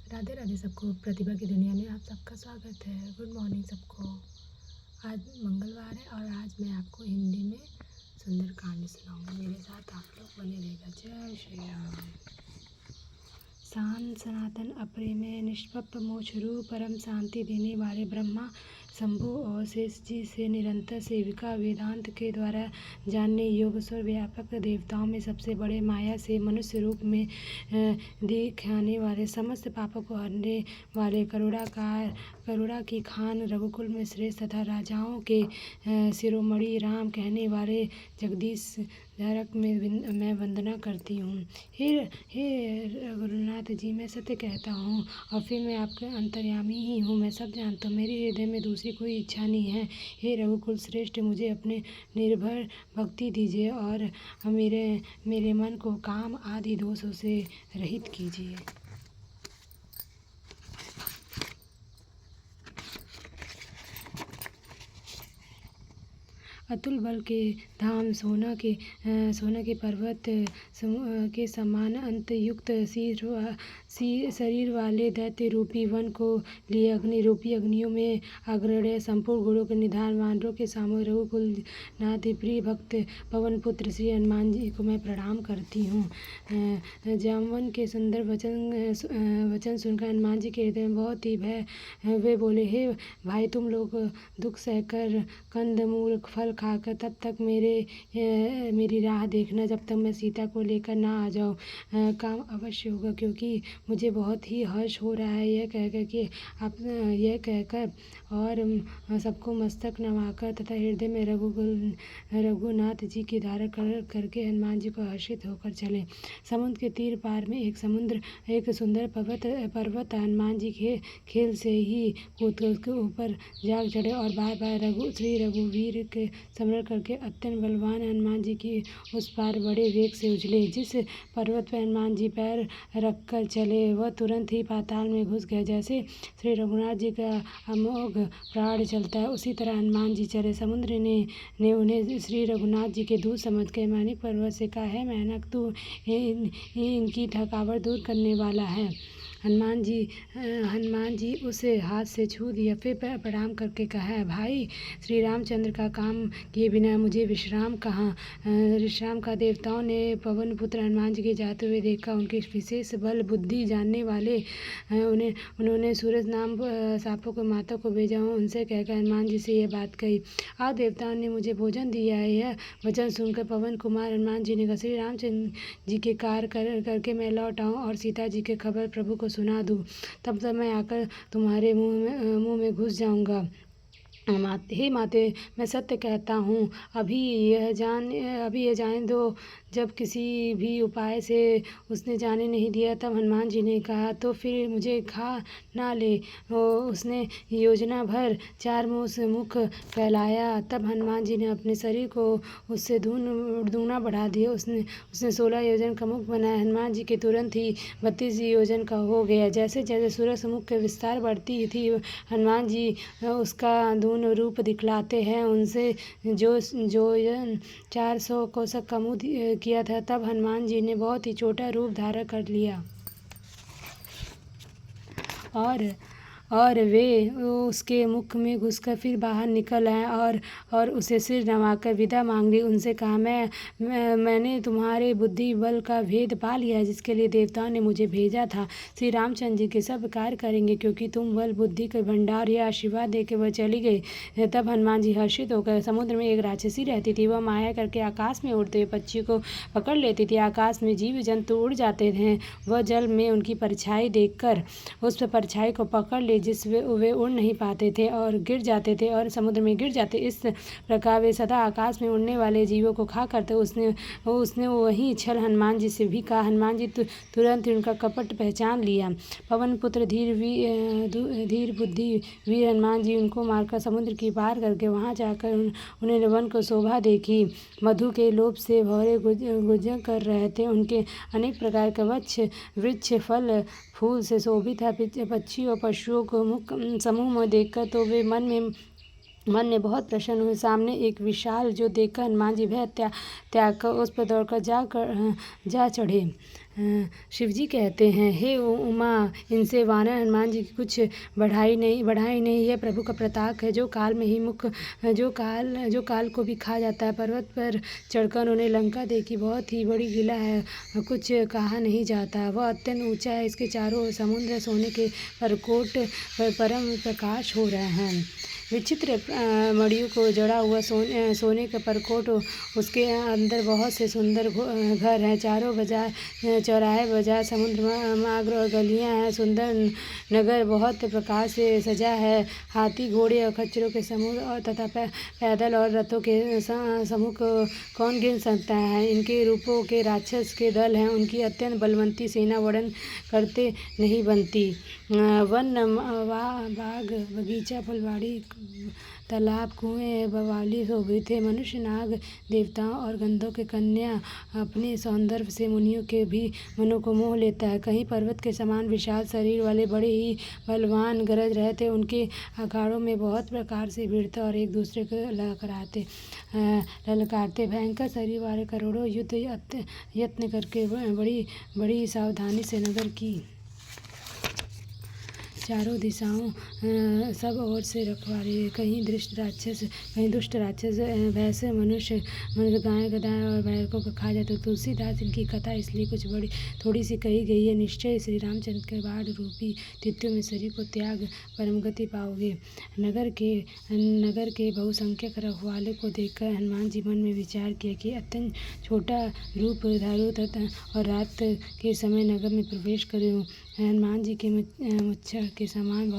राधे राधे सबको। प्रतिभा की दुनिया में आप सबका स्वागत है। गुड मॉर्निंग सबको। आज मंगलवार है और आज मैं आपको हिंदी में सुंदर कहानी सुनाऊंगी। मेरे साथ आप लोग बने रहिएगा। जय श्री राम। शांत सनातन अप्रिमेय निष्पप मोक्ष रूप परम शांति देने वाले ब्रह्मा शंभु और शेष जी से निरंतर सेविका वेदांत के द्वारा जानने योग्य सर्वव्यापक देवताओं में सबसे बड़े माया से मनुष्य रूप में दिखाने वाले समस्त पापों को हरने वाले करुणा की खान रघुकुल में श्रेष्ठ तथा राजाओं के शिरोमणि राम कहने वाले जगदीश धारक में मैं वंदना करती हूँ। हे रघुनाथ जी, मैं सत्य कहता हूँ और फिर मैं आपके अंतर्यामी ही हूँ। मैं सब जानता हूँ। मेरे हृदय में दूसरी कोई इच्छा नहीं है। हे रघुकुल श्रेष्ठ, मुझे अपने निर्भर भक्ति दीजिए और मेरे मन को काम आदि दोषों से रहित कीजिए। अतुल बल के धाम सोना के पर्वत के समान अंत युक्त शरीर वाले दैत्य रूपी वन को लिए अग्नि रूपी अग्नियों में अग्रण्य संपूर्ण गुणों के निधान वानरों के सामूहिक रघुकुल नाथ प्रिय भक्त पवन पुत्र श्री हनुमान जी को मैं प्रणाम करती हूँ। जामवन के सुंदर वचन सुनकर हनुमान जी के हृदय में बहुत ही भय। वे बोले, हे भाई, तुम लोग दुख सहकर कंद मूल फल खाकर तब तक मेरी राह देखना जब तक मैं सीता को लेकर ना आ जाऊँ। काम अवश्य होगा, क्योंकि मुझे बहुत ही हर्ष हो रहा है यह कहकर और सबको मस्तक नवाकर तथा हृदय में रघुनाथ जी की धारण करके हनुमान जी को हर्षित होकर चले। समुद्र के तीर पार में एक सुंदर पर्वत हनुमान जी के खेल से ही कूद उसके ऊपर जाग चढ़े और बार बार श्री रघुवीर के स्मरण करके अत्यंत बलवान हनुमान जी की उस पार बड़े वेग से उछले। जिस पर्वत पर हनुमान जी पैर रखकर चले वह तुरंत ही पाताल में घुस गया। जैसे श्री रघुनाथ जी का अमोघ प्राण चलता है, उसी तरह हनुमान जी चले। समुद्र ने उन्हें श्री रघुनाथ जी के दूत समझ के हिमालय पर्वत से कहा, है मेनक, तू इनकी थकावट दूर करने वाला है। हनुमान जी उसे हाथ से छू दिया, फिर प्रणाम करके कहा, भाई, श्री रामचंद्र का काम किए बिना मुझे विश्राम का देवताओं ने पवन पुत्र हनुमान जी के जाते हुए देखा। उनके विशेष बल बुद्धि जानने वाले उन्होंने सूरज नाम सांपों को माता को भेजा। उनसे कहकर हनुमान जी से यह बात कही, आज देवताओं ने मुझे भोजन दिया है। यह वचन सुनकर पवन कुमार हनुमान जी ने कहा, श्री रामचंद्र जी के कार्य करके मैं लौट आऊँ और सीता जी की खबर प्रभु को सुना दूँ, तब तक मैं आकर तुम्हारे मुंह में घुस जाऊंगा। हे माते, मैं सत्य कहता हूँ। अभी यह जाने दो, जब किसी भी उपाय से उसने जाने नहीं दिया तब हनुमान जी ने कहा, तो फिर मुझे खा ना ले। उसने योजना भर 4 मुख फैलाया। तब हनुमान जी ने अपने शरीर को उससे दूना बढ़ा दिया। उसने 16 योजन का मुख बनाया। हनुमान जी के तुरंत ही 32 योजन का हो गया। जैसे जैसे सूरज मुख के विस्तार बढ़ती थी, हनुमान जी उसका दून रूप दिखलाते हैं। उनसे जो 400 कोसक का मुँह किया था, तब हनुमान जी ने बहुत ही छोटा रूप धारण कर लिया और वे उसके मुख में घुसकर फिर बाहर निकल आए और उसे सिर नवाकर विदा मांग ली। उनसे कहा, मैंने तुम्हारे बुद्धि बल का भेद पा लिया, जिसके लिए देवताओं ने मुझे भेजा था। श्री रामचंद्र जी के सब कार्य करेंगे, क्योंकि तुम बल बुद्धि के भंडार या आशीर्वाद दे के वह चली गई। तब हनुमान जी हर्षित होकर, समुद्र में एक राक्षसी रहती थी। वह माया करके आकाश में उड़ते हुए पक्षी को पकड़ लेती थी। आकाश में जीव जंतु उड़ जाते थे। वह जल में उनकी परछाई देखकर उस परछाई को पकड़ ले, जिस वे उड़ नहीं पाते थे और गिर जाते थे और समुद्र में गिर जाते। इस प्रकार वे सदा आकाश में उड़ने वाले जीवों को खा करते। उसने वही छल हनुमान जी से भी कहा। हनुमान जी तुरंत उनका कपट पहचान लिया। पवन पुत्र धीर बुद्धि वीर हनुमान जी उनको मारकर समुद्र की पार करके वहां जाकर उन्हें वन को शोभा देखी। मधु के लोभ से भौरे गुजर कर रहे थे। उनके अनेक प्रकार के वृक्ष फल फूल से शोभित था। पक्षी और पशुओं को समूह में देखकर तो वे मन में बहुत प्रसन्न हुए। सामने एक विशाल जो देखकर हनुमान जी भय त्याग कर उस पर दौड़कर जा चढ़े। शिवजी कहते हैं, हे उमा, इनसे वानर हनुमान जी की कुछ बढ़ाई नहीं। यह प्रभु का प्रताप है, जो काल को भी खा जाता है। पर्वत पर चढ़कर उन्होंने लंका देखी, बहुत ही बड़ी किला है, कुछ कहा नहीं जाता। वह अत्यंत ऊंचा है, इसके चारों ओर समुद्र, सोने के परकोट पर परम प्रकाश हो रहे हैं। विचित्र मणियों को जड़ा हुआ सोने का परकोट, उसके अंदर बहुत से सुंदर घर हैं। चारों चौराहे बाजार, समुद्र मार्ग और गलियां हैं। सुंदर नगर बहुत प्रकार से सजा है। हाथी, घोड़े और खच्चरों के समूह और तथा पैदल और रथों के समूह को कौन गिन सकता है। इनके रूपों के राक्षस के दल हैं, उनकी अत्यंत बलवंती सेना वर्णन करते नहीं बनती। वन, बाग, बगीचा, फुलवाड़ी, तालाब, कुएं, बवाली शोभित थे। मनुष्य, नाग, देवताओं और गंधर्वों के कन्या अपने सौंदर्य से मुनियों के भी मनों को मोह लेता है। कहीं पर्वत के समान विशाल शरीर वाले बड़े ही बलवान गरज रहे थे। उनके अखाड़ों में बहुत प्रकार से भिड़ते और एक दूसरे को ललकारते। भयंकर शरीर वाले करोड़ों यत्न करके बड़ी सावधानी से नगर की चारों दिशाओं सब ओर से रखवाली। कहीं दुष्ट राक्षस भैंसे, मनुष्य गाय, गधाएं और बैलों को खा जाते। तुलसीदास इनकी कथा इसलिए कुछ थोड़ी सी कही गई है। निश्चय श्री रामचंद्र के बाढ़ रूपी तित्व में शरीर को त्याग परम गति पाओगे। नगर के बहुसंख्यक रखवाले को देखकर हनुमान जी मन में विचार किया कि अत्यंत छोटा रूप धारू तथा और रात के समय नगर में प्रवेश करूँ। हनुमान जी के मुच्छड़ के समान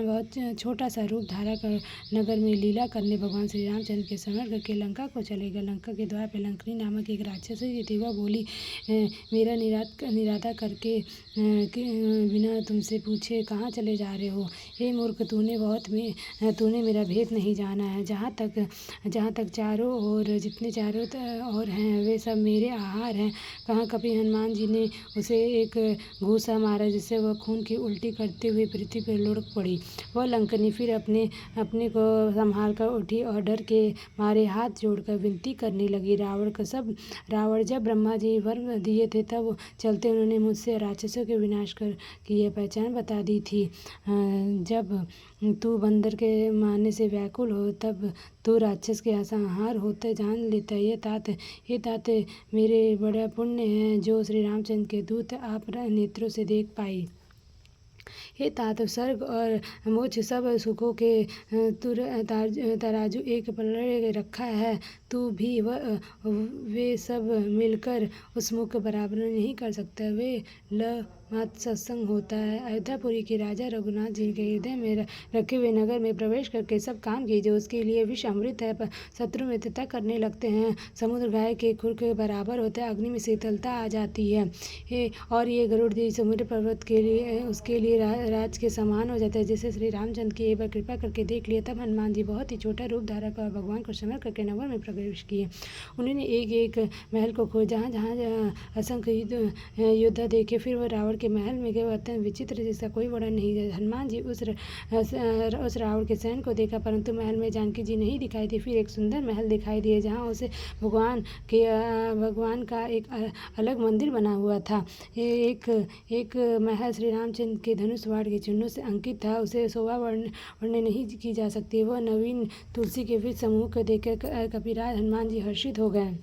बहुत छोटा सा रूप धारा कर नगर में लीला करने भगवान श्री रामचंद्र के समर करके लंका को चले गए। लंका के द्वार पर लंकनी नामक एक राक्षस थी। वह बोली, मेरा निरादर करके बिना तुमसे पूछे कहाँ चले जा रहे हो। हे मूर्ख, तूने मेरा भेद नहीं जाना है। जहाँ तक चारों ओर हैं वे सब मेरे आहार हैं। कहाँ कभी हनुमान जी ने उसे एक घूसा मारा, जिससे वह खून की उल्टी करते हुए पृथ्वी पर लुढ़क पड़ी। वह लंकनी फिर अपने को संभाल कर उठी और डर के मारे हाथ जोड़कर विनती करने लगी। रावण जब ब्रह्मा जी वर दिए थे, तब चलते उन्होंने मुझसे राक्षसों के विनाश की यह पहचान बता दी थी। जब तू बंदर के मारने से व्याकुल हो, तब तू राक्षस के संहार होते जान लेता। ये तात मेरे बड़ा पुण्य है, जो श्री रामचंद्र के दूत आप नेत्रों से देख पाई। हे तात, स्वर्ग और मोक्ष सब सुखों के तराजू एक पलड़े रखा है। तू भी वे सब मिलकर उस मुख बराबर नहीं कर सकता। वे मात्र सत्संग होता है। अयोध्यापुरी के राजा रघुनाथ जी के हृदय में रखे हुए नगर में प्रवेश करके सब काम कीजिए। उसके लिए विष अमृत है, पर शत्रु मित्रता करने लगते हैं। समुद्र गाय के खुर के बराबर होता है, अग्नि में शीतलता आ जाती है। और ये गरुड़ जी समुद्र पर्वत के लिए उसके लिए राज के समान हो जाता है। जैसे श्री रामचंद्र की एक बार कृपा करके देख लिया, तब हनुमान जी बहुत ही छोटा रूप धारा कर भगवान को समर करके नगर में प्रवेश किए। उन्होंने एक महल को खोजा, जहाँ असंख्य योद्धा देखे। फिर वह रावण के महल में गए। अत्यंत विचित्र, जिसका कोई वर्णन नहीं है। हनुमान जी उस रावण के सैन को देखा, परंतु महल में जानकी जी नहीं दिखाई दी। फिर एक सुंदर महल दिखाई दिए, जहाँ उसे भगवान का एक अलग मंदिर बना हुआ था। एक महल श्री रामचंद्र के धनुष बाण के चिन्हों से अंकित था। उसे शोभा वर्णन नहीं की जा सकती। वह नवीन तुलसी के वृक्ष समूह को देखकर कपिराज हनुमान जी हर्षित हो गए।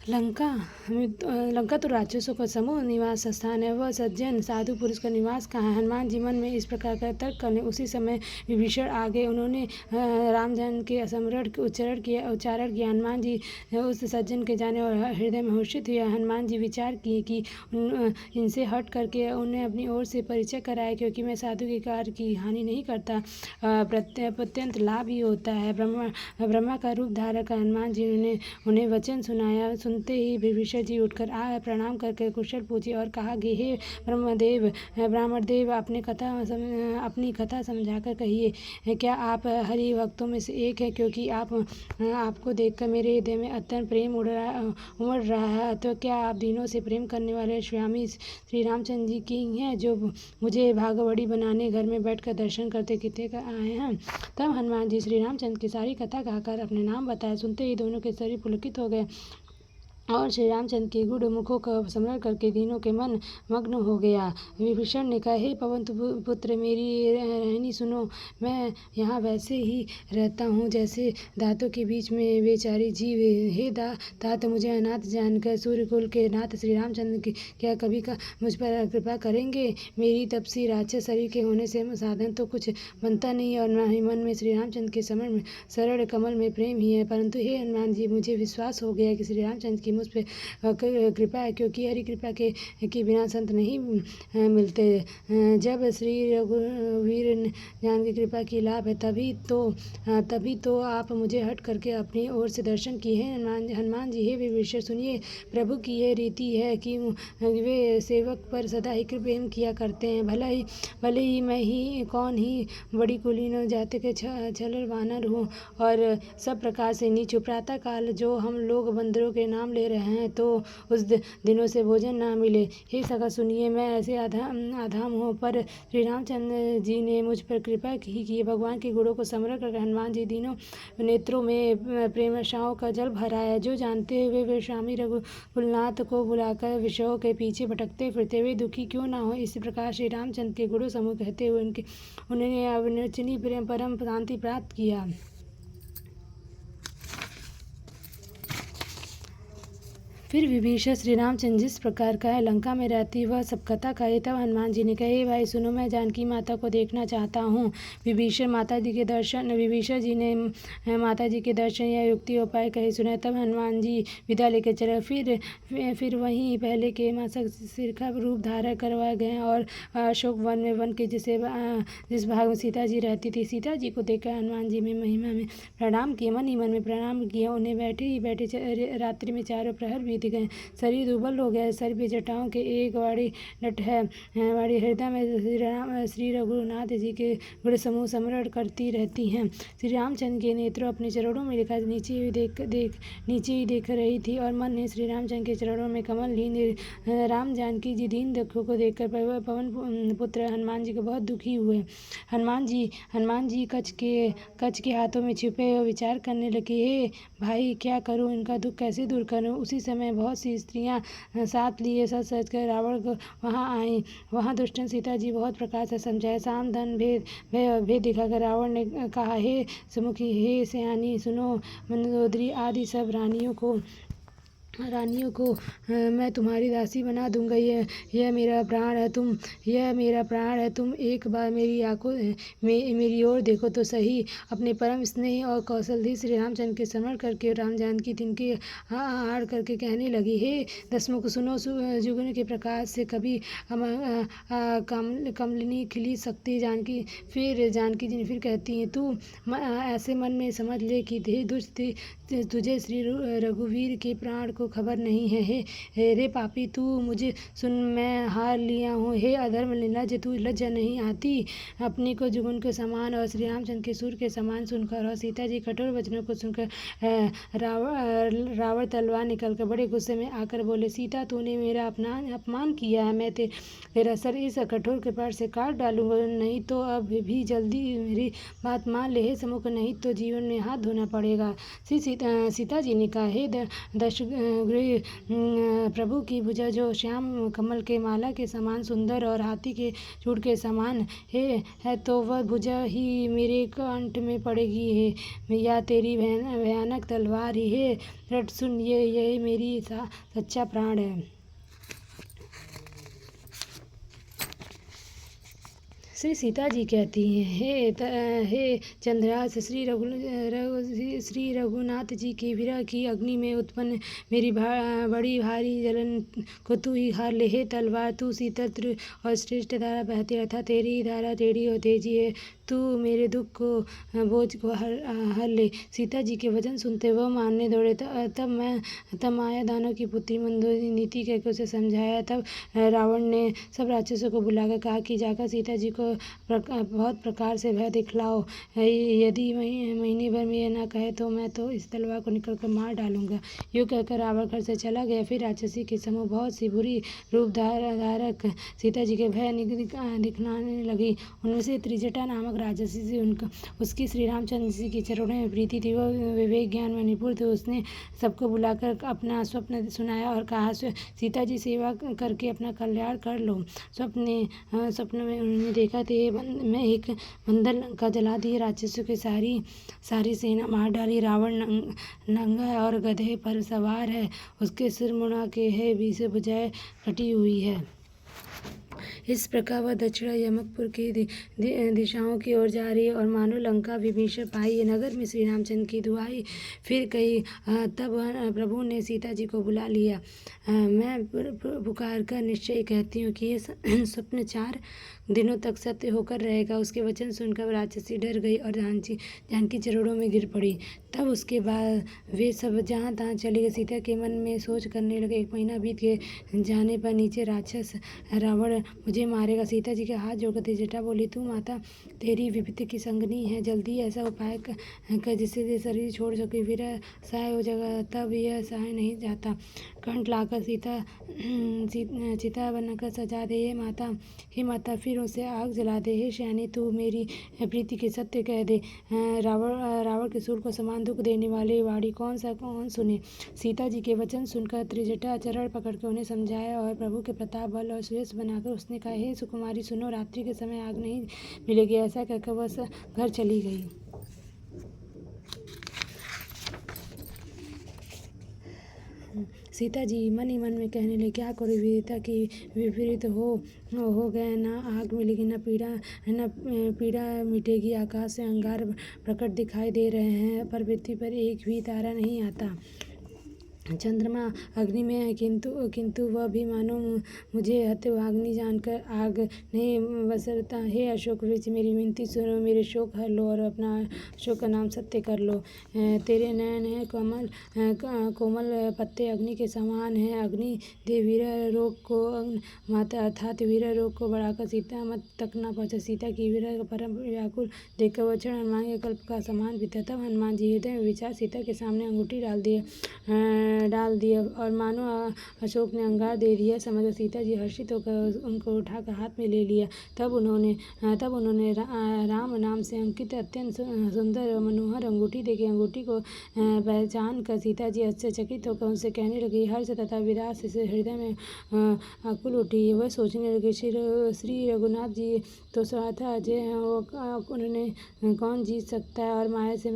लंका तो राक्षसों का समूह निवास स्थान है। वह सज्जन साधु पुरुष का निवास कहाँ है। हनुमान जी मन में इस प्रकार का तर्क करने उसी समय विभीषण आ गए। उन्होंने रामजन के उच्चारण किया। हनुमान जी उस सज्जन के जाने और हृदय में हर्षित हुआ। हनुमान जी विचार किए कि इनसे हट करके उन्हें अपनी ओर से परिचय कराए, क्योंकि मैं साधु के कार्य की हानि नहीं करता, अत्यंत लाभ ही होता है। ब्रह्मा का रूप धारा कर हनुमान जी ने उन्हें वचन सुनाया। सुनते ही विभीषण जी उठकर प्रणाम करके कुशल पूछे और कहा कि हे ब्राह्मणदेव अपनी कथा समझाकर कहिए। क्या आप हरि भक्तों में से एक है? क्योंकि आपको देखकर मेरे हृदय में अत्यंत प्रेम उमड़ रहा है। तो क्या आप दिनों से प्रेम करने वाले स्वामी श्री रामचंद्र जी की हैं, जो मुझे भागवड़ी बनाने घर में बैठकर दर्शन करते कितने आए हैं? तब हनुमान जी श्री रामचंद्र की सारी कथा कहकर अपने नाम बताए। सुनते ही दोनों के शरीर पुलकित हो गए और श्री रामचंद्र के गुड़ मुखों का स्मरण करके तीनों के मन मग्न हो गया। विभीषण ने कहा, हे पवन पुत्र, मेरी रहनी सुनो। मैं यहाँ वैसे ही रहता हूँ जैसे दांतों के बीच में बेचारी जीव। हे तात, मुझे अनाथ जानकर सूर्यकुल के नाथ श्री रामचंद्र की क्या कभी मुझ पर कृपा करेंगे? मेरी तपसी राक्षस शरीर के होने से साधन तो कुछ बनता नहीं और न ही मन में श्री रामचंद्र के शरण कमल में प्रेम ही है। परंतु हे हनुमान जी, मुझे विश्वास हो गया कि श्री रामचंद्र की मुझ पर कृपा है, क्योंकि हरि कृपा के बिना संत नहीं मिलते। जब श्री रघुवीर जान की कृपा की लाभ है, तभी तो आप मुझे हट करके अपनी ओर से दर्शन किए हैं। हनुमान जी, हे विभीषण, सुनिए। प्रभु की यह रीति है कि वे सेवक पर सदा ही प्रेम किया करते हैं। भले ही मैं ही कौन ही बड़ी कुलीन जाति के छलर वानर हूँ और सब प्रकार से नीच। प्रातः काल जो हम लोग बंदरों के नाम ले रहे हैं, तो उस दिनों से भोजन ना मिले। हे सखा, सुनिए, मैं ऐसे आधाम हूँ, पर श्री रामचंद्र जी ने मुझ पर कृपा की। भगवान के गुणों को स्मरण कर हनुमान जी तीनों नेत्रों में प्रेमशाओं का जल भराया। जो जानते हुए वे स्वामी रघुकुलनाथ को बुलाकर विषयों के पीछे भटकते फिरते वे दुखी क्यों ना हो। इसी प्रकार श्री रामचंद्र के गुणों समूह कहते हुए उन्होंने अविनाशिनी परम शांति प्राप्त किया। फिर विभीषण श्री रामचंद्र जिस प्रकार का है लंका में रहती वह सब कथा कहे। तब हनुमान जी ने कहे, भाई सुनो, मैं जानकी माता को देखना चाहता हूँ। विभीषण जी ने माता जी के दर्शन या युक्ति उपाय कहे सुने। तब हनुमान जी विदा लेकर चले। फिर वहीं पहले के मासक सिरखा रूप धारण करवाए गए और अशोक वन के जिस भाग में सीता जी रहती थी। सीता जी को देखकर हनुमान जी में महिमा में प्रणाम किए, मन ही मन में प्रणाम किया। उन्हें बैठे ही बैठे रात्रि में चारों प्रहर बीत गए। शरीर दुर्बल हो गया। सर पे जटाओं के एक बड़ी नट है। बड़ी हृदय में श्री रघुनाथ जी के गुण समूह स्मरण करती रहती हैं। श्री रामचंद्र के नेत्रों अपने चरणों में लिखा नीचे ही देख रही थी और मन ने श्री रामचंद्र के चरणों में कमल लीन। राम जानकी जी दीन दुखों को देखकर पवन पुत्र हनुमान जी को बहुत दुखी हुए। हनुमान जी कच्छ के हाथों में छिपे विचार करने लगे, हे भाई, क्या करूं, इनका दुख कैसे दूर करूं। उसी समय बहुत सी स्त्रियां साथ लिए सच कर रावण को वहां आई। वहां दुष्टन सीता जी बहुत प्रकार से समझाए, साम दान भेद दिखाकर रावण ने कहा, हे सुमुखी, हे सयानी, सुनो। मंदोदरी आदि सब रानियों को मैं तुम्हारी दासी बना दूंगा। यह मेरा प्राण है। तुम एक बार मेरी ओर देखो तो सही। अपने परम स्नेही और कौशलधी श्री रामचंद्र के स्मरण करके राम जानकी तिनके आड़ करके कहने लगी, हे दशमुख, सुनो। जुगनू के प्रकाश से कभी कमलिनी खिली सकती। जानकी जी फिर कहती हैं, तू ऐसे मन में समझ ले कि हे दुष्ट, तुझे श्री रघुवीर के प्राण को खबर नहीं है। हे रे पापी, तू मुझे सुन, मैं हार लिया हूँ। हे अधर्म निर्लज्ज, तू लज्जा नहीं आती अपने को जुगन के समान और श्री रामचंद्र के सूर के समान सुनकर। और सीता जी कठोर वचनों को सुनकर रावण तलवार निकलकर बड़े गुस्से में आकर बोले, सीता, तूने मेरा अपमान किया है। मैं तेरा सर इस कठोर कृपाण से काट डालूंगा। नहीं तो अब भी जल्दी मेरी बात मान ले, हे समुख, नहीं तो जीवन में हाथ धोना पड़ेगा। सीता जी ने कहा, हे दशग्रीव, प्रभु की भुजा जो श्याम कमल के माला के समान सुंदर और हाथी के चूड़ के समान है तो वह भुजा ही मेरे कंठ में पड़ेगी या तेरी भयानक तलवार ही। हे रट सुन, यही मेरी सच्चा प्राण है। श्री सीता जी कहती हैं, हे चंद्रहास, श्री रघुनाथ जी के विरह की अग्नि में उत्पन्न मेरी बड़ी भारी जलन को तू ही हार ले। हे तलवार, तू शीतल और श्रेष्ठ धारा बहती, अर्थात तेरी धारा टेढ़ी और तेजी है। तू मेरे दुख को बोझ को हर ले। सीता जी के वचन सुनते वह मानने दौड़े। तब माया दानव की पुत्री मंदोदरी नीति कहकर उसे समझाया। तब रावण ने सब राक्षसों को बुलाकर कहा कि जाकर सीता जी को बहुत प्रकार से भय दिखलाओ। यदि महीने भर में यह न कहे तो मैं तो इस तलवार को निकल कर मार डालूंगा। यूँ कहकर रावण घर से चला गया। फिर राक्षसी के समूह बहुत सी बुरी रूप धारक सीता जी के भय दिखलाने लगी। उनमें से त्रिजटा नामक राक्षसी से उसकी श्री रामचंद्र जी के चरणों में प्रीति थी। वह विवेक ज्ञान में निपुण थे। उसने सबको बुलाकर अपना स्वप्न सुनाया और कहा, सीता जी सेवा करके अपना कल्याण कर लो। स्वप्न में उन्होंने देखा कि मैं एक बंदर लंका जला दी, राक्षसों की सारी सेना मार डाली। रावण नंगा और गधे पर सवार है, उसके सिर मुड़ा के है, बीच भुजाएं कटी हुई है। इस प्रकार वह दक्षिण यमकपुर की दिशाओं की ओर जा रही है और मानो लंका विभीषण पाई है। नगर में श्री रामचंद्र की दुहाई फिर कही। तब प्रभु ने सीता जी को बुला लिया। मैं पुकार कर निश्चय कहती हूँ कि ये स्वप्न 4 दिनों तक सत्य होकर रहेगा। उसके वचन सुनकर राक्षसी डर गई और जानकी चरणों में गिर पड़ी। तब उसके बाद वे सब जहाँ तहाँ चले गए। सीता के मन में सोच करने लगे। 1 महीना बीत जाने पर नीचे राक्षस रावण मुझे मारेगा। सीता जी के हाथ जोड़कर त्रिजटा बोली, तू माता तेरी विपत्ति की संगनी है, जल्दी ऐसा उपाय कर जिससे ये शरीर छोड़ सके, फिर सहाय हो जाएगा। तब यह सहाय नहीं जाता। कंठ लाकर चिता बनाकर सजा दे। हे माता फिर उसे आग जला दे। हे श्यानी तू मेरी प्रीति के सत्य कह दे। रावण के सूल को समान दुख देने वाली वाणी कौन सुने। सीता जी के वचन सुनकर त्रिजटा चरण पकड़कर उन्हें समझाया और प्रभु के प्रताप बल और सुयश बनाकर उसने कहा, हे सुकुमारी सुनो, रात्रि के समय आग नहीं मिलेगी। ऐसा कहकर वह घर चली गई। सीता जी मन ही मन में कहने लगी, क्या करूँ, विधाता की विपरीत हो गए। न आग मिलेगी न पीड़ा मिटेगी। आकाश से अंगार प्रकट दिखाई दे रहे हैं पर पृथ्वी पर एक भी तारा नहीं आता। चंद्रमा अग्नि में है किंतु वह भी मानो मुझे हतभागिनी जानकर आग नहीं बसरता। हे अशोक वृक्ष मेरी विनती सुनो, मेरे शोक हर लो और अपना शोक का नाम सत्य कर लो। तेरे नयन है कोमल पत्ते अग्नि के समान है। अग्नि दे वीर रोग को माता अर्थात वीर रोग को बढ़ाकर सीता मत तक न पहुँचा। सीता की वीर परम व्याकुल देखकर वह क्षण हनुमान के कल्प का समान बीता। तब हनुमान जी हृदय में विचार सीता के सामने अंगूठी डाल दिया और मानो अशोक ने अंगार दे दिया। समझ सीता जी हर्षित होकर उनको उठाकर हाथ में ले लिया। तब उन्होंने राम नाम से अंकित अत्यंत सुंदर मनोहर अंगूठी देखी। अंगूठी को पहचान कर सीता जी आश्चर्यचकित होकर उनसे कहने लगी, हर्ष तथा विलास से हृदय में आकुल उठी। वह सोचने लगी, श्री रघुनाथ जी तो स्वतः अजय हैं, उन्हें कौन जीत सकता है। और माया से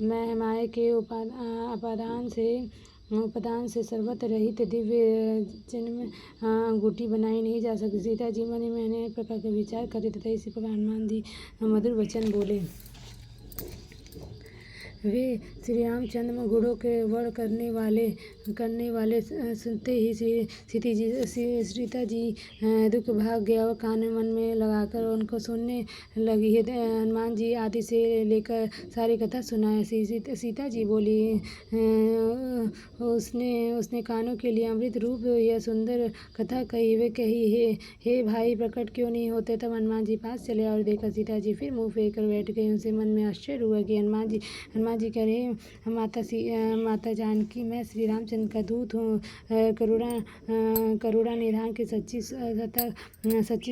मैं माया के उपादान से सर्वत्र रहित दिव्य जन्म अंगूठी बनाई नहीं जा सकती। सीता जी मन में अनेक प्रकार के विचार करे तथा इसी प्रकार हनुमान जी मधुर वचन बोले। वे श्री रामचंद्र में गुणों के वर्ण करने वाले सुनते ही सीता जी दुख भाग गया। वह कान मन में लगाकर उनको सुनने लगी। हनुमान जी आदि से लेकर सारी कथा सुनाए। सीता जी बोली, उसने कानों के लिए अमृत रूप यह सुंदर कथा कही। वे कही, हे भाई प्रकट क्यों नहीं होते। तब हनुमान जी पास चले और देखा सीता जी फिर मुँह फेर कर बैठ गए। उनसे मन में आश्चर्य हुआ कि हनुमान जी कह रहे, माता जानकी मैं श्री रामचंद्र का दूत हूँ। करुणा निधान की सच्ची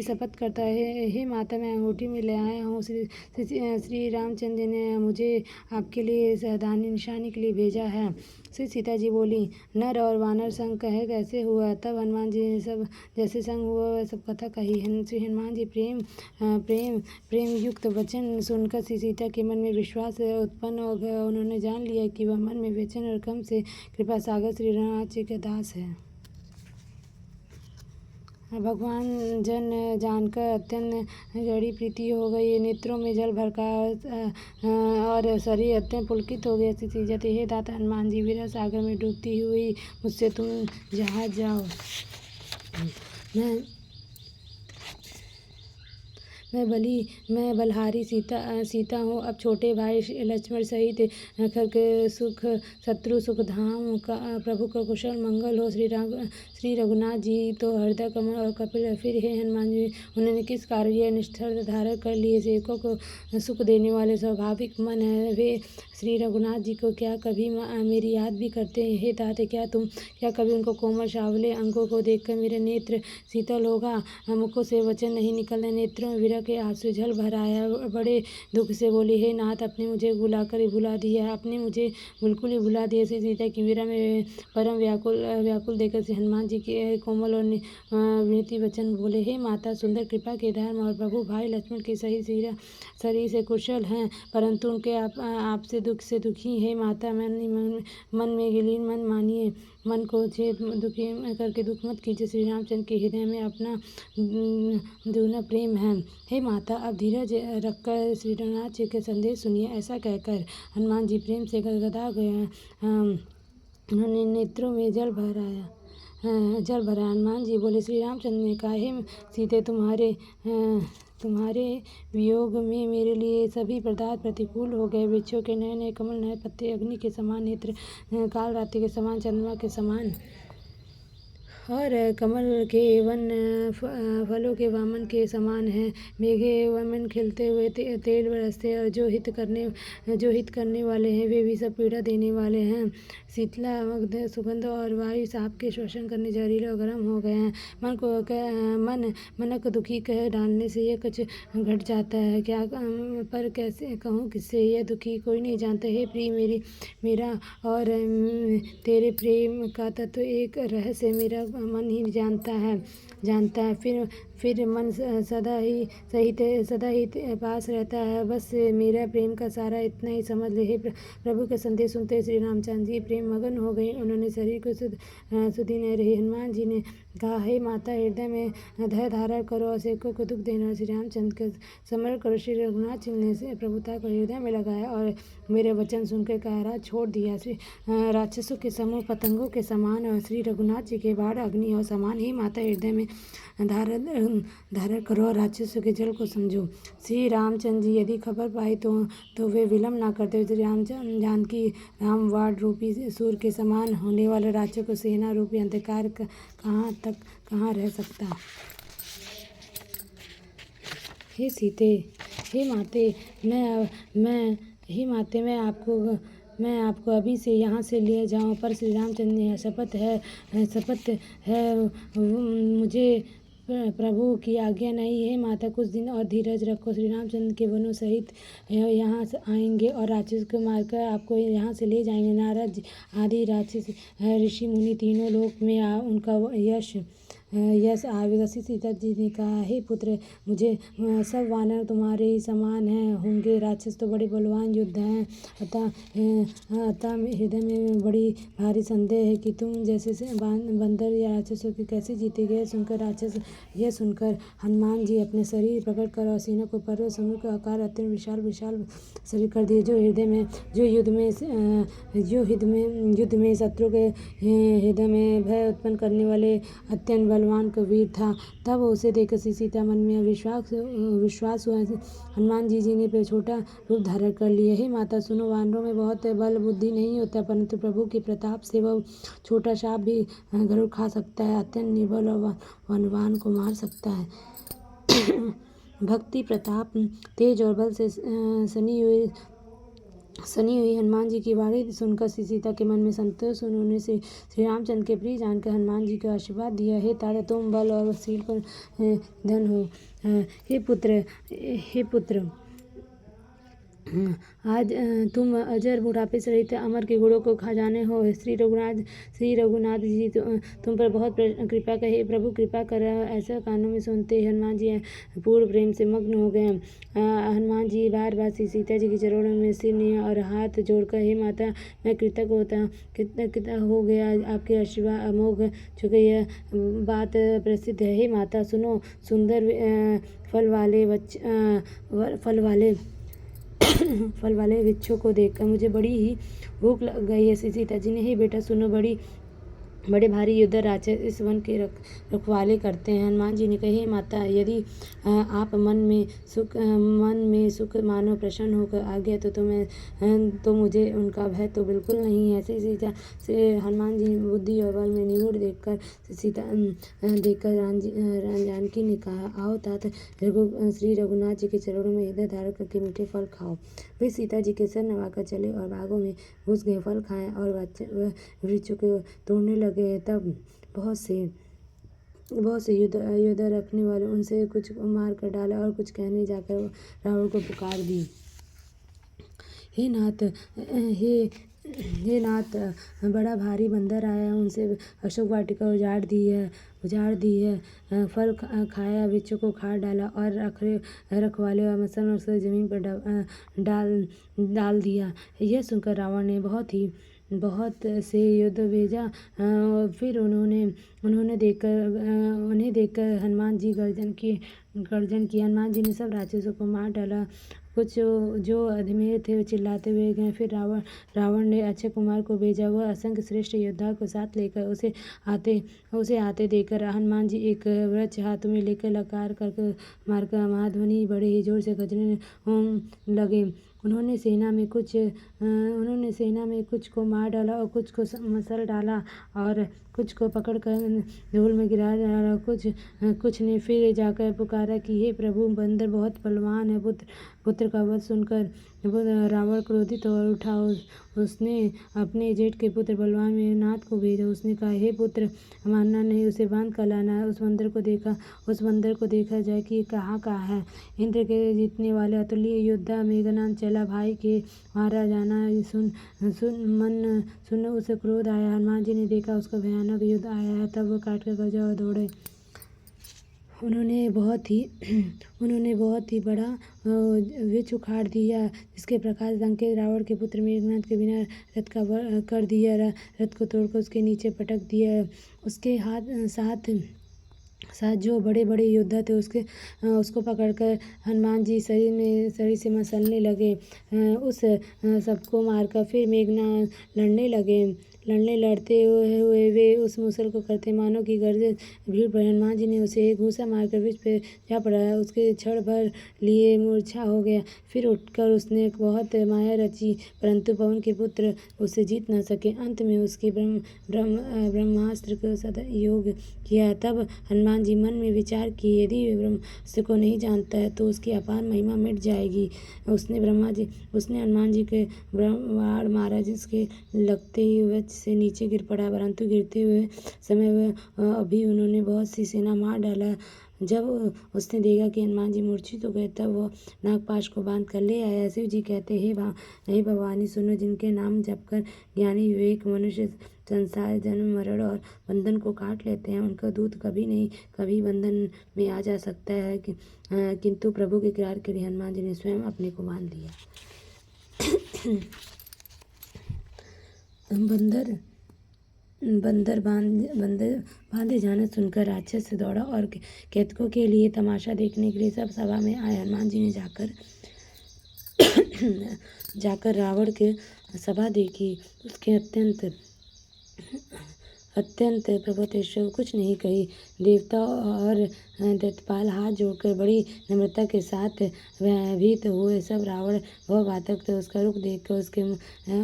शपथ करता है। हे माता मैं अंगूठी में ले आया हूँ। श्री रामचंद्र जी ने मुझे आपके लिए सावधानी निशानी के लिए भेजा है। श्री सीता जी बोली, नर और वानर संग कहे कैसे हुआ। तब हनुमान जी ने सब जैसे संग हुआ सब कथा कही। श्री हनुमान जी प्रेम युक्त वचन सुनकर श्री सीता के मन में विश्वास उत्पन्न हो गया। उन्होंने जान लिया कि वह मन में व्यसन और कम से कृपा सागर श्री रघुनाथ जी के दास है। भगवान जन जानकर अत्यंत गहरी प्रीति हो गई। नेत्रों में जल भड़का और शरीर अत्यंत पुलकित हो गया। जाते, हे दाता हनुमान जी विरह सागर में डूबती हुई मुझसे तुम जहाज जाओ। मैं बलहारी सीता हूँ। अब छोटे भाई लक्ष्मण सहित खग सुख शत्रु सुख धाम का प्रभु का कुशल मंगल हो। श्री रघुनाथ जी तो हृदय कमल और कपिल फिर हे हनुमान जी, उन्होंने किस कार्य यह निष्ठर धारण कर लिए। सेवकों को सुख देने वाले स्वाभाविक मन है वे। श्री रघुनाथ जी को क्या कभी मेरी याद भी करते हैं? हे तात, क्या कभी उनको कोमल सावले अंगों को देखकर मेरे नेत्र शीतल होगा? मुखों से वचन नहीं निकलने, नेत्रों में विरह के आंसू झल भर आया। बड़े दुख से बोली, हे नाथ, आपने मुझे बुलाकर ही भुला दिया, आपने मुझे बिल्कुल ही भुला दिया। श्री सीता की विरह में परम व्याकुल देखकर श्री हनुमान जी के कोमल और विनती वचन बोले, हे माता सुंदर, कृपा के धर्म और प्रभु भाई लक्ष्मण के सही शरीर से कुशल हैं, परंतु उनके आपसे दुख से दुखी है। माता मन में गिलीन मन मानिए, मन को छेद दुखी करके दुख मत कीजिए। श्री रामचंद्र के हृदय में अपना दूना प्रेम है। हे माता, अब धीरज रखकर श्री रघुनाथ जी के संदेश सुनिए। ऐसा कहकर हनुमान जी प्रेम से गदगदा गए। उन्होंने नेत्रों में जल भराया। हनुमान जी बोले, श्री रामचंद्र ने कहा, हे सीते, तुम्हारे वियोग में मेरे लिए सभी पदार्थ प्रतिकूल हो गए। वृक्षों के नए नए कमल, नए पत्ते, अग्नि के समान नेत्र, काल रात्रि के समान, चंद्रमा के समान और कमल के वन फलों के वामन के समान है। मेघे वमन खिलते हुए तेल बरसते और जो हित करने वाले हैं वे भी सब पीड़ा देने वाले हैं। शीतला सुगंध और वायु साप के श्वसन करने जहरीले और गर्म हो गए हैं। मन को दुखी कह डालने से यह कुछ घट जाता है क्या? पर कैसे कहूँ किससे? यह दुखी कोई नहीं जानता। हे प्रिय, मेरा और तेरे प्रेम का तत्व एक रहस्य मेरा मन ही जानता है। फिर मन सदा ही पास रहता है। बस मेरा प्रेम का सारा इतना ही समझ ले। हे प्रभु का संदेश सुनते श्री रामचंद्र जी प्रेम मगन हो गए। उन्होंने शरीर को सुधी न रही। हनुमान जी ने कहा, हे माता, हृदय में धैर्य धारण करो और सेवकों को दुख देना श्री रामचंद्र का स्मरण करो। श्री रघुनाथ जी ने प्रभुता को हृदय में लगाया और मेरे वचन सुनकर काराज छोड़ दिया। राक्षसों के समूह पतंगों के समान और श्री रघुनाथ जी के बाढ़ अग्नि और समान ही माता हृदय में धारण करो और राक्षसों के जल को समझो। श्री रामचंद्र जी यदि खबर पाई तो वे विलम्ब न करते। श्री जानकी रामवाड़ रूपी सूर्य के समान होने वाले राक्षसों को सेना रूपी अंधकार कहाँ रह सकता। हे सीते, हे माते, मैं आपको अभी से यहाँ से ले जाऊँ, पर श्री रामचंद्र ने शपथ है मुझे प्रभु की आज्ञा नहीं है। माता, कुछ दिन और धीरज रखो। श्री रामचंद्र के वनों सहित यहाँ से आएंगे और राक्षस को मारकर आपको यहाँ से ले जाएंगे। नारद आदि राक्षस ऋषि मुनि तीनों लोक में उनका यश आवेगा। सीता जी ने कहा, हे पुत्र, मुझे सब वानर तुम्हारे ही समान होंगे। राक्षस तो बड़े बलवान योद्धा हैं, अतः हृदय में बड़ी भारी संदेह है कि तुम जैसे बंदर या राक्षसों के कैसे जीते गए। यह सुनकर हनुमान जी अपने शरीर प्रकट कर और सीना को पर्वत समूह का आकार अत्यंत विशाल शरीर कर दिए। जो युद्ध में शत्रु के हृदय में भय उत्पन्न करने वाले अत्यंत बलवान को वीर था। तब उसे देखकर सीता मन में विश्वास हुआ। हनुमान जी ने छोटा रूप धारण कर लिया। हे माता सुनो, वानरों में बहुत बल बुद्धि नहीं होता, परंतु प्रभु के प्रताप से वह छोटा सांप भी गरुड़ खा सकता है, अत्यंत निर्बल और वनवान को मार सकता है। भक्ति प्रताप तेज और बल से सनी हुई हनुमान जी की वाणी सुनकर सीता के मन में संतोष। उन्होंने श्री रामचंद्र के प्रिय जानकर हनुमान जी को आशीर्वाद दिया। हे तारे, तुम बल और शील पर धन हो। हे पुत्र, आज तुम अजर बुढ़ापे से रहित अमर के गुणों को खजाने हो। श्री रघुनाथ जी तुम पर बहुत कृपा करे। प्रभु कृपा कर। ऐसा कानों में सुनते हनुमान जी पूर्ण प्रेम से मग्न हो गए। हनुमान जी बार सीता जी के चरणों में सिर और हाथ जोड़कर, हे माता, मैं कृतज्ञ हो गया। आपके आशीर्वाद अमोघ चुके यह बात प्रसिद्ध है। हे माता सुनो, सुंदर फल वाले वृक्षों को देखकर मुझे बड़ी ही भूख लग गई है। सीता जी ने, हे बेटा सुनो, बड़ी बड़े भारी योद्धा राक्षस इस वन के रखवाले करते हैं। हनुमान जी ने कहे, माता, यदि आप मन में सुख मानो प्रसन्न होकर आ गया तो मुझे उनका भय तो बिल्कुल नहीं है। श्री सीता से हनुमान जी बुद्धि और बल में निपुण देखकर जानकी ने कहा, आओ तात, श्री रघुनाथ जी के चरणों में हृदय धारण करके मीठे फल खाओ। वे सीता जी के सिर नवाकर चले और बागों में घुस गए। फल खाए और वृक्षों को तोड़ने लगे। तब बहुत से योद्धा रखने वाले उनसे कुछ मार कर डाला और कुछ कहने जाकर रावण को पुकार दी। हे नाथ, बड़ा भारी बंदर आया, उनसे अशोक वाटिका उजाड़ दी है। फल खाया, वृक्षों को खाद डाला और रखवाले और मसल जमीन पर डाल दिया। यह सुनकर रावण ने बहुत से युद्ध भेजा। फिर उन्हें देखकर हनुमान जी गर्जन की। हनुमान जी ने सब राक्षसों को मार डाला। कुछ जो अधमेर थे चिल्लाते हुए गए। फिर रावण ने अक्षय कुमार को भेजा। वह असंख्य श्रेष्ठ योद्धा को साथ लेकर उसे आते देखकर हनुमान जी एक वृक्ष हाथ में लेकर लकार करके मारकर महाध्वनि बड़े ही जोर से गरजने लगे। उन्होंने सेना में कुछ को मार डाला और कुछ को मसल डाला और कुछ को पकड़कर धूल में गिरा डाला। कुछ ने फिर जाकर पुकारा कि हे प्रभु, बंदर बहुत बलवान है। पुत्र का वध सुनकर रावण क्रोधित हो उठा। उसने अपने जेठ के पुत्र बलवान मेघनाद को भेजा। उसने कहा, हे पुत्र, मारना नहीं, उसे बांध कर लाना है। उस बंदर को देखा जाए कि कहाँ है। इंद्र के जीतने वाले अतुल्य योद्धा मेघनाद चला। भाई के मारा जाना सुन उसे क्रोध आया। हनुमान जी ने देखा उसका भयानक युद्ध आया है। तब वो काट कर गजा और दौड़े। उन्होंने बहुत ही बड़ा वृक्ष उखाड़ दिया, जिसके प्रकाश दंके रावण के पुत्र मेघनाद के बिना रथ का कर दिया। रथ को तोड़कर उसके नीचे पटक दिया। उसके साथ जो बड़े बड़े योद्धा थे उसको पकड़कर हनुमान जी शरीर से मसलने लगे। उस सबको मारकर फिर मेघनाद लड़ते हुए वे उस मूसल को करते मानो कि गर्जे भीड़ पड़ी। हनुमान जी ने उसे एक घूसा मारकर वृक्ष पे जा पड़ा। उसके क्षण भर लिए मूर्छा हो गया। फिर उठकर उसने बहुत माया रची, परंतु पवन के पुत्र उसे जीत न सके। अंत में उसके ब्रह्मास्त्र को सदयोग किया। तब हनुमान जी मन में विचार किए, यदि ब्रह्मास्त्र को नहीं जानता है तो उसकी अपार महिमा मिट जाएगी। उसने हनुमान जी के वाड़ मारा, जिसके लगते ही वृक्ष से नीचे गिर पड़ा, परंतु गिरते हुए समय अभी उन्होंने बहुत सी सेना मार डाला। जब उसने देखा कि हनुमान जी मूर्छित हो गए, तब वह नागपाश को बांध कर ले आया। शिव जी कहते, हे भवानी, सुनो, जिनके नाम जपकर ज्ञानी विवेक मनुष्य संसार जन्म मरण और बंधन को काट लेते हैं, उनका दूत कभी बंधन में आ जा सकता है। किंतु प्रभु के कृपा के लिए हनुमान जी ने स्वयं अपने को बांध लिया। बंदर बांधे जाना सुनकर राक्षस दौड़ा और केतकों के लिए तमाशा देखने के लिए सब सभा में आए। हनुमान जी ने जाकर रावण के सभा देखी। उसके अत्यंत प्रभुतेश्वर कुछ नहीं कही। देवता और दैत्यपाल हाथ जोड़कर बड़ी नम्रता के साथ भयभीत हुए। सब रावण बहुत घातक थे। उसका रूप देखकर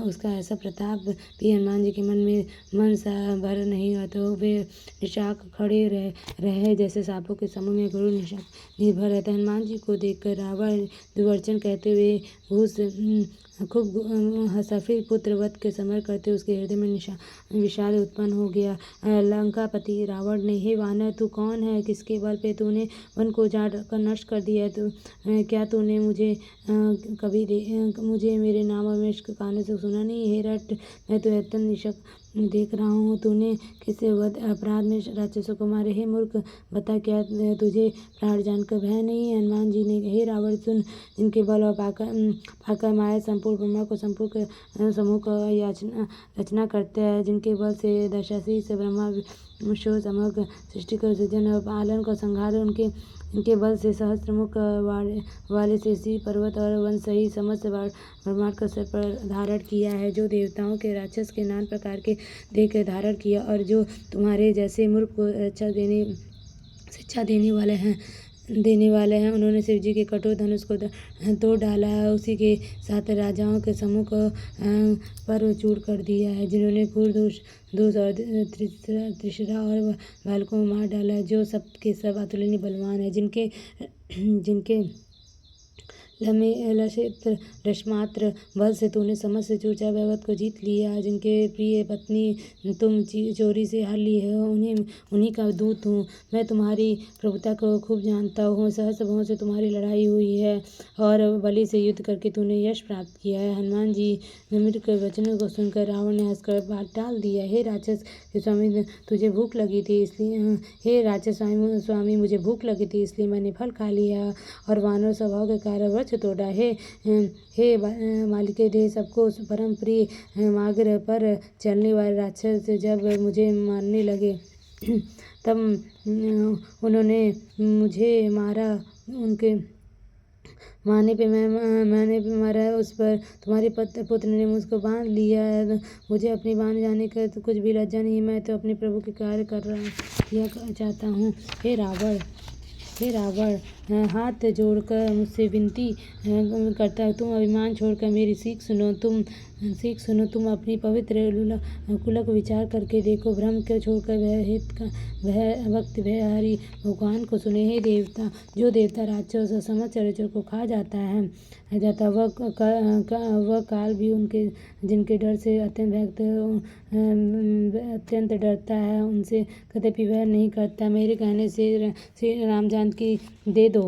उसका ऐसा प्रताप भी हनुमान जी के मन सा भर नहीं हुआ, तो वे निशाक खड़े रहे जैसे सांपों के समूह में गुरु निशाक निर्भर रहते। हनुमान जी को देखकर रावण दुर्वचन कहते हुए खूब हंसा। फिर पुत्र वध के समर करते उसके हृदय में विषाद उत्पन्न हो गया। लंकापति रावण ने, हे वानर, तू कौन है? किसके बल पे तूने वन को उजाड़ कर नष्ट कर दिया? क्या तूने मुझे मेरे नाम और यश के कानों से सुना नहीं? हे रट, मैं तो अत्यंत निशक देख रहा हूँ। तूने किस अपराध में राक्षसों को मारे? हे मूर्ख, बता, क्या तुझे प्राण जानकर भय नहीं है? हनुमान जी ने, हे रावण, सुन, जिनके बल और पाकर माया संपूर्ण ब्रह्मा को संपूर्ण समूह का रचना करते हैं, जिनके बल से दशाशीष ब्रह्मा विश्व समग्र सृष्टि का सृजन और पालन का संहार, उनके इनके बल से सहस्त्रमुख वाले शीर्षी पर्वत और वन सहित समस्त ब्रह्मांड का सर पर धारण किया है, जो देवताओं के राक्षस के नाना प्रकार के देकर धारण किया, और जो तुम्हारे जैसे मूर्ख को शिक्षा देने वाले हैं। उन्होंने शिव जी के कठोर धनुष को तोड़ डाला है, उसी के साथ राजाओं के सम्मुख पर चूर कर दिया है, जिन्होंने क्रूर दूष और त्रिशरा और बाल को मार डाला है, जो सब के सब अतुलनीय बलवान है, जिनके रश्मात्र बल से तूने समस्त चूचा जगत को जीत लिया, जिनके प्रिय पत्नी तुम चोरी से हर ली है, उन्हीं का दूत हूँ मैं। तुम्हारी प्रभुता को खूब जानता हूँ। सहस्त्र भुवों से तुम्हारी लड़ाई हुई है और बलि से युद्ध करके तूने यश प्राप्त किया है। हनुमान जी मृग के वचनों को सुनकर रावण ने हंसकर बात टाल दिया। हे राक्षस स्वामी, तुझे भूख लगी थी इसलिए हे राक्षस स्वामी, मुझे भूख लगी थी इसलिए मैंने फल खा लिया और वानर स्वभाव के कारण वृक्ष तोड़ा। हे मालिके दे सबको परम प्रिय मार्ग पर चलने वाले राक्षस जब मुझे मारने लगे तब उन्होंने मुझे मारा। उनके मारने पे मैंने मारा उस पर तुम्हारे पुत्र ने मुझको बांध लिया है। मुझे अपनी बांध जाने का तो कुछ भी लज्जा नहीं, मैं तो अपने प्रभु के कार्य किया चाहता हूँ। हे रावण, हाथ जोड़कर मुझसे विनती करता है, तुम अभिमान छोड़कर मेरी सीख सुनो। तुम अपनी पवित्र कुलक विचार करके देखो। भ्रम को छोड़कर भक्त हरि भगवान को सुने। हे देवता, जो देवता राक्षस और समस्त चराचर को खा जाता है वह काल भी जिनके डर से अत्यंत डरता है, उनसे कदापि वह नहीं करता। मेरे कहने से श्री राम जानकी दे दो।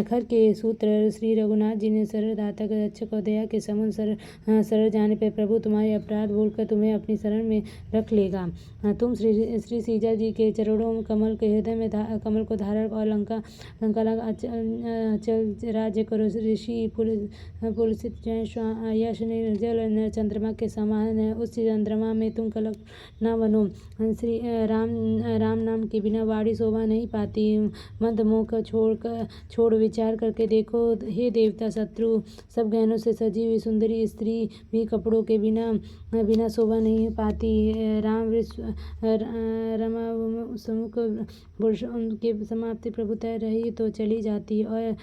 खर के सूत्र श्री रघुनाथ जी ने सरल दाता के रक्षक और दया के समुद्र सरल जाने पर प्रभु तुम्हारे अपराध बोलकर तुम्हें अपनी शरण में रख लेगा। तुम श्री सीता जी के चरणों कमल के हृदय में कमल को धारण और लंका अचल राज्य करो। ऋषि पुलसित यश निर्जल चंद्रमा के समान है, उस चंद्रमा में तुम कलक न बनो। श्री राम नाम के बिना वाणी शोभा नहीं पाती। मंद मुख छोड़ विचार करके देखो। हे देवता, शत्रु सब गहनों से सजी हुई सुंदरी स्त्री भी कपड़ों के बिना शोभा नहीं पाती। रमा समुख पुरुष उनके समाप्ति प्रभुता रही तो चली जाती और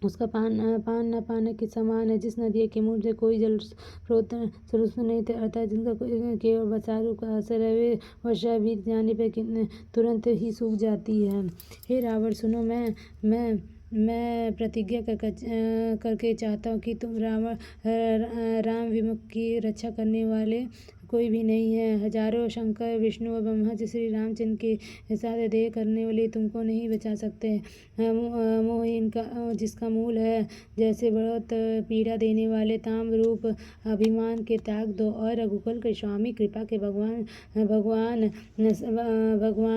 उसका पान न पाने के समान है। जिस नदी के मुंह से कोई जल स्रोत नहीं तैरता, जिनका केवल बसारू का असर है, वे वर्षा बीत जाने पर तुरंत ही सूख जाती है। हे रावण सुनो, मैं प्रतिज्ञा करके चाहता हूँ कि तुम राम विमुख की रक्षा करने वाले कोई भी नहीं है। हजारों शंकर विष्णु और ब्रह्मा जी श्री रामचंद्र के साथ देह करने वाले तुमको नहीं बचा सकते। मोह इनका जिसका मूल है, जैसे बहुत पीड़ा देने वाले ताम रूप अभिमान के त्याग दो और रघुकुल के स्वामी कृपा के भगवान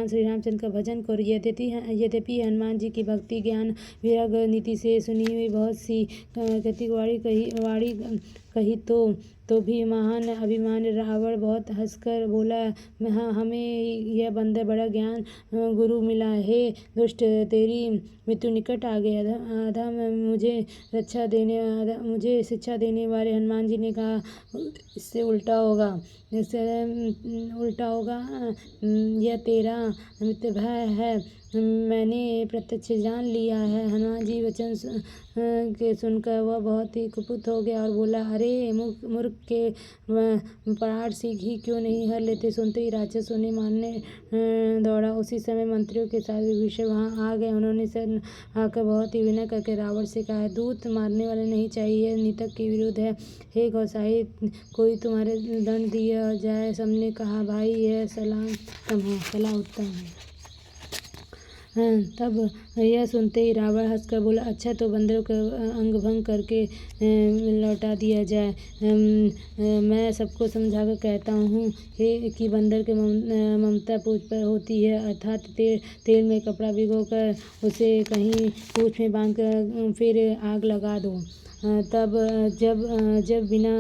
श्री रामचंद्र का भजन करो। यद्यपि हनुमान जी की भक्ति ज्ञान विराग नीति से सुनी हुई बहुत सी वाणी कही तो भी महान अभिमान रावण बहुत हंसकर बोला, हमें यह बंदर बड़ा ज्ञान गुरु मिला। हे दुष्ट, तेरी मृत्यु निकट आ गई। अधम मुझे शिक्षा देने वाले हनुमान जी ने कहा, इससे उल्टा होगा। यह तेरा मित्र भय है, मैंने प्रत्यक्ष जान लिया है। हनुमान जी वचन के सुनकर वह बहुत ही कुपित हो गया और बोला, अरे मूर्ख के पहाड़ सीख ही क्यों नहीं हर लेते। सुनते ही राक्षसों ने मारने दौड़ा। उसी समय मंत्रियों के साथ विभीषण वहां आ गए। उन्होंने सर आकर बहुत ही विनय करके रावण से कहा, दूत मारने वाले नहीं चाहिए, नीतक के विरुद्ध है। हे गौसाई, कोई तुम्हारे दंड दिया जाए। सबने कहा, भाई यह सलाह उत्तम है। तब यह सुनते ही रावण हंसकर बोला, अच्छा तो बंदरों का अंग भंग करके लौटा दिया जाए। मैं सबको समझाकर कहता हूँ कि बंदर के ममता पूंछ पर होती है, अर्थात तेल में कपड़ा भिगोकर उसे कहीं पूंछ में बांधकर फिर आग लगा दो। जब बिना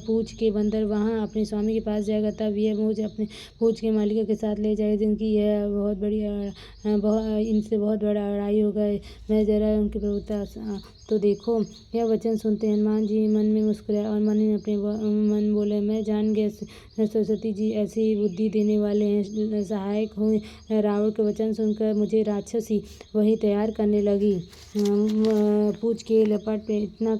पूछ के बंदर वहाँ अपने स्वामी के पास जाएगा, तब यह मूछ अपने पूछ के मालिक के साथ ले जाएगा, जिनकी यह इनसे बहुत बड़ा लड़ाई हो गई। मैं जरा उनकी प्रभुता तो देखो। यह वचन सुनते हनुमान जी मन में मुस्कुराए और मन में अपने मन बोले, मैं जान गया सरस्वती जी ऐसी ही बुद्धि देने वाले हैं, सहायक हुए। रावण के वचन सुनकर मुझे राक्षसी वही तैयार करने लगी। पूछ के लपट पे इतना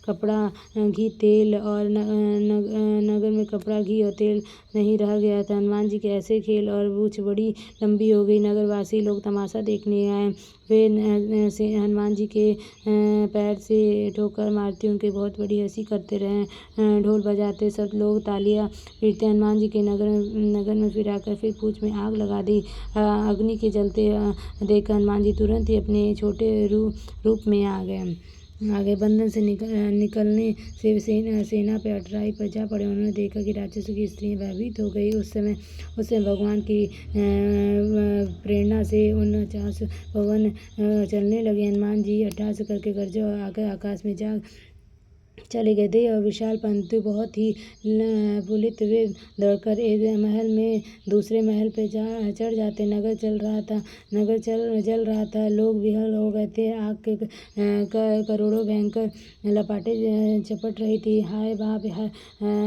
कपड़ा घी तेल और नगर में कपड़ा घी और तेल नहीं रह गया था। हनुमान जी के ऐसे खेल और पूछ बड़ी लंबी हो गई। नगरवासी लोग तमाशा देखने आए। वे हनुमान जी के पैर से ठोकर मारते उनके बहुत बड़ी हंसी करते रहे। ढोल बजाते सब लोग तालियां पीटते हनुमान जी के नगर में फिर आकर फिर पूछ में आग लगा दी। अग्नि के जलते देख हनुमान जी तुरंत ही अपने छोटे रूप में आ गए। बंधन से निकलने से सेना पे अटराई पर जा पड़े। उन्होंने देखा कि राक्षसों की स्त्रियां भयभीत हो गई। उस समय भगवान की प्रेरणा से 49 पवन चलने लगे। हनुमान जी अट्टहास करके गरजे और आकर आकाश में जा चले गए थे और विशाल परंतु बहुत ही पुलित वे दौड़कर एक महल में दूसरे महल पे चढ़ जाते। नगर जल रहा था। लोग विहल हो गए थे। आग के करोड़ों भयंकर लपाटे चपट रही थी। हाय बाप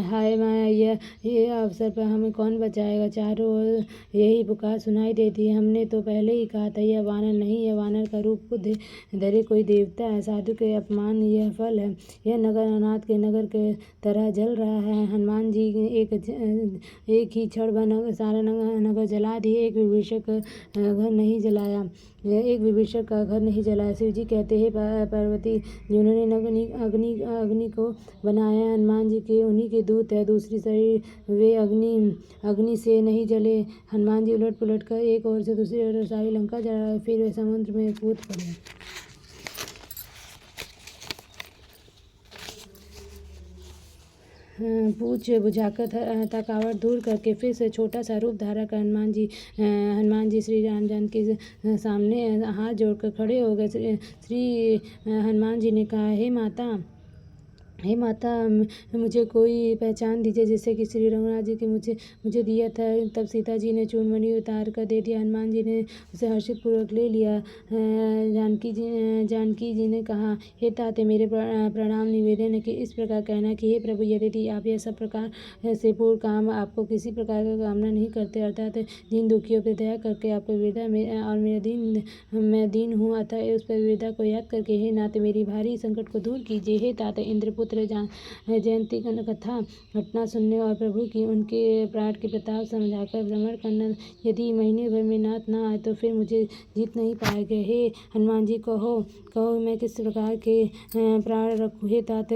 हाय माया, ये अवसर पर हमें कौन बचाएगा। चारों ओर यही पुकार सुनाई देती है। हमने तो पहले ही कहा था यह वानर नहीं, यह वानर का रूप धरे कोई देवता है। साधु के अपमान यह फल है। यह नगर अनाथ के नगर के तरह जल रहा है। हनुमान जी एक ही क्षण में सारा नगर जला दिए। एक विभीषण का घर नहीं जलाया। शिव जी कहते हैं पार्वती जिन्होंने अग्नि को बनाया, हनुमान जी के उन्हीं के दूत है। दूसरी शरीर वे अग्नि से नहीं जले। हनुमान जी उलट पुलट कर एक ओर से दूसरी ओर सारी लंका जला, फिर वे समुद्र में कूद पड़े। पूछ बुझाकर थकावट दूर करके फिर से छोटा सा रूप धारा कर हनुमान जी श्री राम जानकी के सामने हाथ जोड़कर खड़े हो गए। श्री हनुमान जी ने कहा, हे माता मुझे कोई पहचान दीजिए जिससे कि श्री रघुनाथ जी के मुझे दिया था। तब सीता जी ने चूड़मणि उतार कर दे दिया। हनुमान जी ने उसे हर्षित पूर्वक ले लिया। जानकी जी ने कहा, हे तात मेरे प्रणाम निवेदन है कि इस प्रकार कहना कि हे प्रभु, यदि आप यह सब प्रकार से पूर्ण काम आपको किसी प्रकार का कामना नहीं करते, अर्थात दीन दुखियों पर दया करके आपको विदा और मैं दीन हूँ, अतः उस पर विदा को याद करके हे नाथ मेरी भारी संकट को दूर कीजिए। हे तात इंद्रपुत्र जयंती कथा घटना सुनने और प्रभु की उनके प्राण के प्रताप समझाकर भ्रमण करना। यदि महीने भर में नाथ न आए तो फिर मुझे जीत नहीं पाएंगे। हे हनुमान जी कहो मैं किस प्रकार के प्राण रखूं। हे तात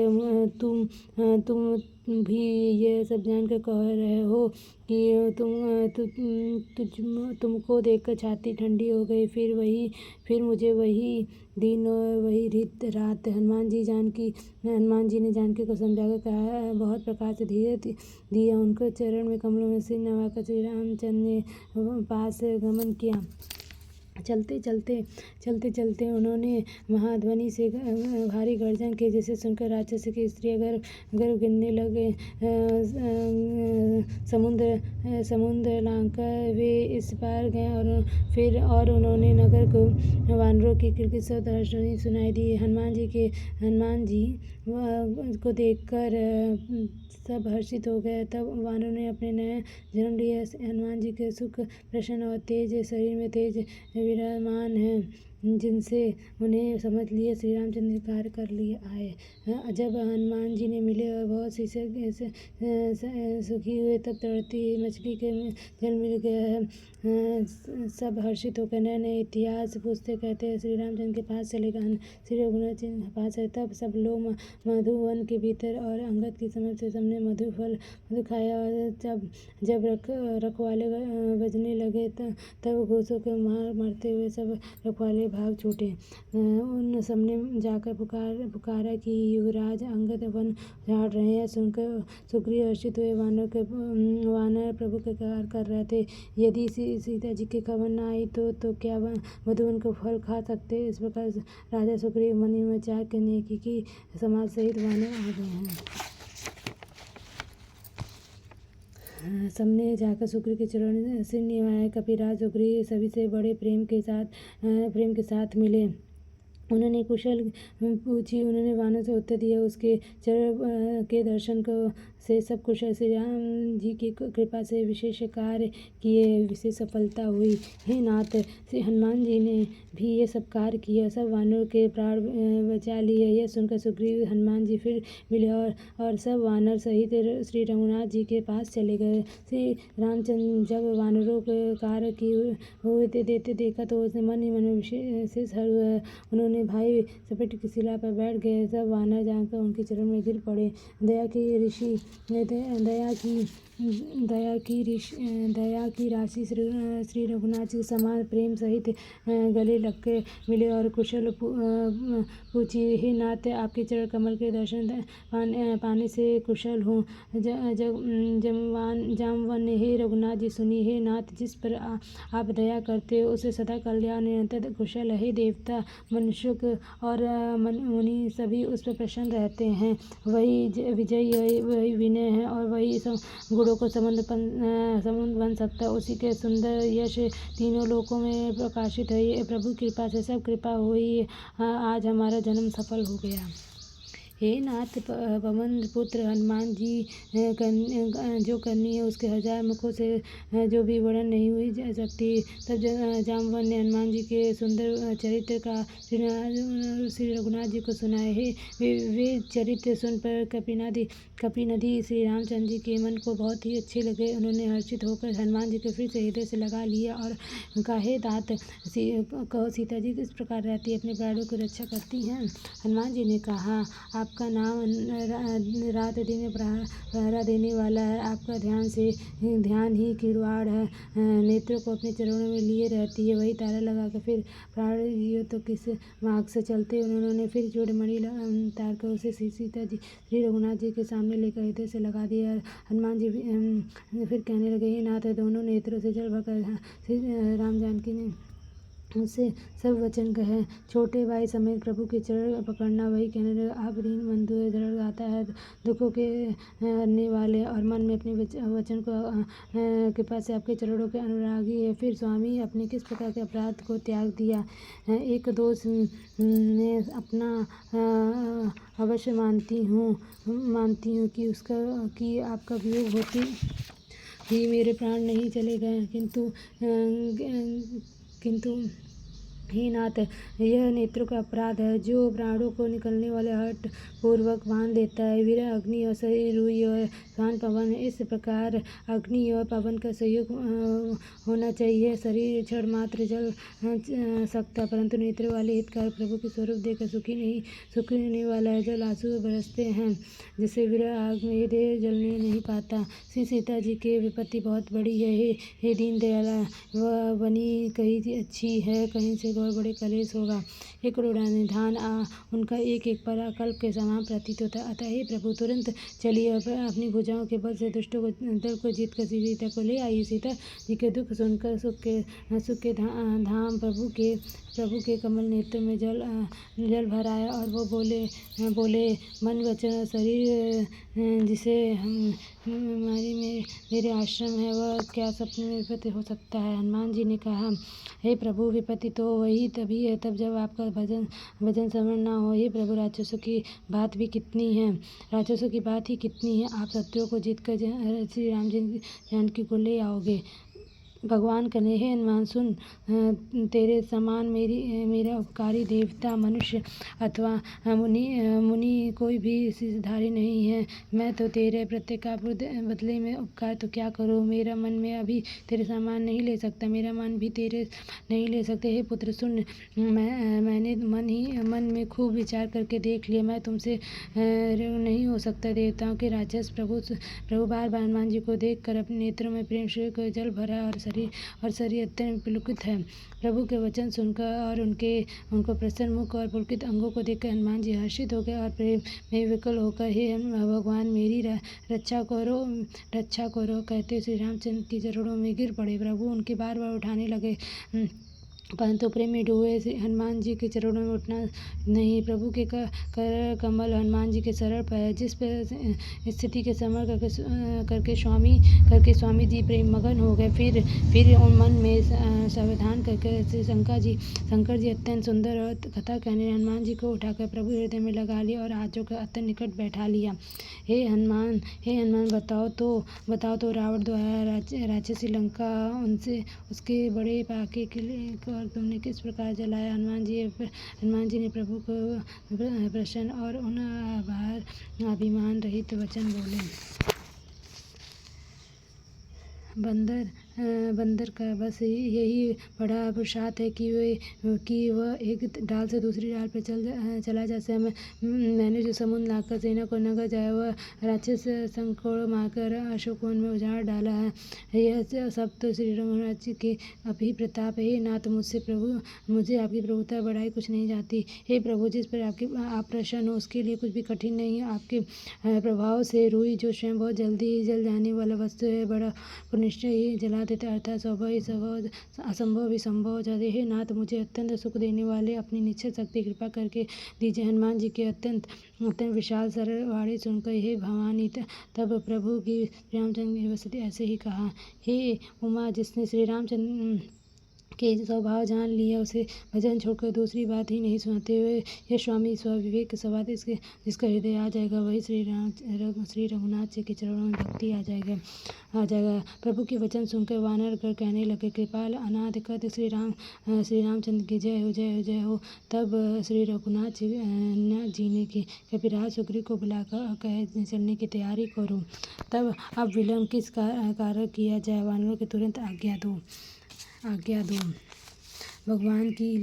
तुम भी ये सब जानकर कह रहे हो कि तुमको देखकर छाती ठंडी हो गई। फिर मुझे वही दिन और वही रात। हनुमान जी ने जानकी को समझाकर कहा, बहुत प्रकार से धीरे दिया। उनके चरण में कमलों में सिर नवाकर श्री रामचंद्र ने पास गमन किया। चलते उन्होंने महाध्वनि से भारी गर्जन की, जिसे सुनकर राक्षस की स्त्रियां गर्भ गिरने लगे। समुद्र लांघकर वे इस पार गए और उन्होंने नगर को वानरों की किलकिलाहट हर्षध्वनि सुनाई दी। हनुमान जी को देखकर सब हर्षित हो गए। तब वानरों ने अपने नया जन्म लिया हनुमान जी के सुख प्रसन्न और तेज शरीर में तेज विराजमान है, जिनसे उन्हें समझ लिए श्री रामचंद्र ने कार्य कर लिए आए। जब हनुमान जी ने मिले और बहुत सी सुखी हुए, तब तड़पती मछली के जल मिल गया है। सब हर्षित होकर नए इतिहास पूछते कहते हैं श्री रामचंद्र के पास चले गए। श्री रघुनाथ जी के पास है। तब सब लोग मधुवन के भीतर और अंगद की समझ से सबने मधु खाया। और जब रखवाले बजने लगे तब घोषों के मारते हुए सब रखवाले भाग छूटे। उन सबने जाकर पुकारा कि युवराज अंगद वन झाड़ रहे हैं। सुनकर सुग्रीव हर्षित हुए। वानर प्रभु का कार्य कर रहे थे। यदि सीता जी की खबर न आई तो क्या मधुवन को फल खा सकते। इस प्रकार राजा सुग्रीव मन में विचार करने की समाज सहित वानर आ गए हैं। सबने जाकर सुग्रीव के चरणों से निभाया। कपिराज सुग्रीव सभी से बड़े प्रेम के साथ मिले। उन्होंने कुशल पूछी। उन्होंने वानर से उत्तर दिया। उसके चरण के दर्शन से सब कुशल। श्री राम जी की कृपा से विशेष कार्य किए विशेष सफलता हुई। हे नाथ, श्री हनुमान जी ने भी ये सब कार्य किया। सब वानरों के प्राण बचा लिए। यह सुनकर सुग्रीव हनुमान जी फिर मिले और सब वानर सहित श्री रघुनाथ जी के पास चले गए। श्री रामचंद्र जब वानरों के कार्य किए हुए देते देखा तो उसने मन ही मन में विशेष हर्ष हुआ। उन्होंने भाई सपेट की शिला पर बैठ गए। सब वानर जाकर उनके चरण में गिर पड़े। दया की राशि श्री रघुनाथ जी समान प्रेम सहित गले लग के मिले और कुशल पूछी। हे नाथ, आपके चरण कमल के दर्शन पाने से कुशल हूँ। जामवन ने हे रघुनाथ जी सुनी। हे नाथ, जिस पर आप दया करते हो उसे सदा कल्याण निरंतर कुशल। हे देवता, मनुष्य और मुनि सभी उस पर प्रसन्न रहते हैं। वही विजयी, वही विनय है और वही गुणों को संबंध बन सकता है। उसी के सुंदर यश तीनों लोकों में प्रकाशित है। ये प्रभु की कृपा से सब कृपा हुई। आज हमारा जन्म सफल हो गया। हे नाथ, पवन पुत्र हनुमान जी जो करनी है उसके 1000 मुखों से जो भी वर्णन नहीं हुई जा सकती। तब जामवन ने हनुमान जी के सुंदर चरित्र का श्री रघुनाथ जी को सुनाए। वे चरित्र सुनकर कपिनदी श्री रामचंद्र जी के मन को बहुत ही अच्छे लगे। उन्होंने हर्षित होकर हनुमान जी को फिर से हृदय से लगा लिया और कहा, हे तात, कहो सीता जी किस प्रकार रहती अपने प्राणों की रक्षा करती हैं। हनुमान जी ने कहा, आपका नाम रात दिन पहरा देने वाला है। आपका ध्यान ही किरवाड़ है। नेत्रों को अपने चरणों में लिए रहती है। वही तारा लगाकर फिर प्राण जियो तो किस मार्ग से चलते। उन्होंने फिर चूड़मणि उतार कर उसे सीता जी श्री रघुनाथ जी के सामने लेकर हृदय से लगा दिया। हनुमान जी फिर कहने लगे, हे नाथ, दोनों नेत्रों से जल भरकर राम जानकी ने उससे सब वचन कहे। छोटे भाई समेत प्रभु के चरण पकड़ना। वही कहने लगे, आप दीन बंधु दृढ़ गाता है, दुखों के हरने वाले और मन में अपने वचन को कृपा से आपके चरणों के अनुरागी है। फिर स्वामी, अपने किस प्रकार के अपराध को त्याग दिया। एक दोष ने अपना अवश्य मानती हूँ कि आपका वियोग होती ही मेरे प्राण नहीं चले गए। किंतु हे नाथ, यह नेत्रों का अपराध है जो प्राणों को निकलने वाले हट पूर्वक बांध लेता है। वीर अग्नि और शरीर रुई और स्वान पवन। इस प्रकार अग्नि और पवन का सहयोग होना चाहिए। शरीर क्षण मात्र जल सकता, परंतु नेत्र वाले हितकार प्रभु के स्वरूप देखकर सुखने वाला है। जल आंसू बरसते हैं जिससे वीर आग में हृदय जलने नहीं पाता। श्री सीता जी की विपत्ति बहुत बड़ी है। हे दीन दयाला, वह बनी कहीं अच्छी है, कहीं से और बड़े कलेश होगा। एक करोड़ा निधान उनका एक एक परा कल्प के समान प्रतीत होता। अतः हे प्रभु, तुरंत चलिए अपनी भुजाओं के बल से दुष्टों को दल को जीत कर सीता को ले आइए। सीता जी के दुख सुनकर सुख के धाम प्रभु के कमल नेत्र में जल भर आया और वो बोले मन वचन शरीर जिसे मेरे आश्रम है वह क्या सपने में विपत्ति हो सकता है। हनुमान जी ने कहा, हे प्रभु, विपत्ति तो वही तभी है तब जब आपका भजन श्रवण न हो। हे प्रभु, राक्षसों की बात ही कितनी है। आप शत्रुओं को जीत कर श्री राम जानकी को ले आओगे। भगवान कहे, हे हनुमान सुन, तेरे समान मेरा उपकारी देवता मनुष्य अथवा मुनि कोई भी सिद्धधारी नहीं है। मैं तो तेरे प्रत्येक बदले में उपकार तो क्या करूँ। मेरा मन में अभी तेरे समान नहीं ले सकता, मेरा मन भी तेरे नहीं ले सकते। हे पुत्र सुन, मैंने मन में खूब विचार करके देख लिया। मैं तुमसे नहीं हो सकता। देवताओं के राक्षस प्रभु बार बार हनुमान जी को देख कर अपने नेत्रों में प्रेम से जल भरा और शरीर अत्यंत पुलकित है। प्रभु के वचन सुनकर और उनको प्रसन्न मुख और पुलकित अंगों को देखकर हनुमान जी हर्षित हो गए और प्रेम में विकल होकर, हे भगवान, मेरी रक्षा करो कहते श्री रामचंद्र की चरणों में गिर पड़े। प्रभु उनकी बार बार उठाने लगे, परंतु प्रेम में डूबे हनुमान जी के चरणों में उठना नहीं। प्रभु के कर कमल हनुमान जी के सरल पैर, जिस स्थिति के समर करके स्वामी जी प्रेम मगन हो गए। फिर उन मन में सावधान करके शंकर जी अत्यंत सुंदर और कथा कहने हनुमान जी को उठाकर प्रभु हृदय में लगा लिया और हाथों के अत्यंत निकट बैठा लिया। हे हनुमान बताओ तो रावण द्वारा राक्षसी लंका उसके बड़े पाके के लिए और तुमने किस प्रकार जलाया। हनुमान जी ने प्रभु को प्रसन्न और उन अभिमान रहित वचन बोले। बंदर का बस यही बड़ा पुरुषार्थ है कि वह एक डाल से दूसरी डाल पर चला जा सके। मैंने जो समुद्र लाकर सेना को नगर जाए वह राक्षस संकोड़ मारकर अशोकवन में उजाड़ डाला है। यह सब तो श्री रघुनाथ जी के अभी प्रताप है। नाथ मुझे आपकी प्रभुता बढ़ाई कुछ नहीं जाती। हे प्रभु, जिस पर आप प्रसन्न हो उसके लिए कुछ भी कठिन नहीं है। आपके प्रभाव से रुई जो स्वयं बहुत जल्दी ही जल जाने वाला वस्तु है, बड़ा निश्चय ही जला देते, अर्थात असंभव भी संभव हो जाते। हे नाथ, मुझे अत्यंत सुख देने वाले अपनी निश्चय शक्ति कृपा करके दीजिए। हनुमान जी के अत्यंत विशाल सरल वाणी सुनकर हे भवानी, तब प्रभु की रामचंद्र की वसती ऐसे ही कहा। हे उमा, जिसने श्री रामचंद्र के स्वभाव जान लिया उसे भजन छोड़कर दूसरी बात ही नहीं सुनाते हुए यह स्वामी स्वविवेक सवाद जिसका हृदय आ जाएगा वही श्री रघुनाथ जी के चरणों में भक्ति आ जाएगा। प्रभु के वचन सुनकर वानर गण कहने लगे, कृपाल अनाथ कद श्री रामचंद्र की जय हो, जय हो, जय हो। तब श्री रघुनाथ जी ने कपिराज सुग्रीव को बुलाकर कहे, चलने की तैयारी करो। तब अब विलंब किस कार्य किया जाए, वानरों के तुरंत आज्ञा दो। भगवान की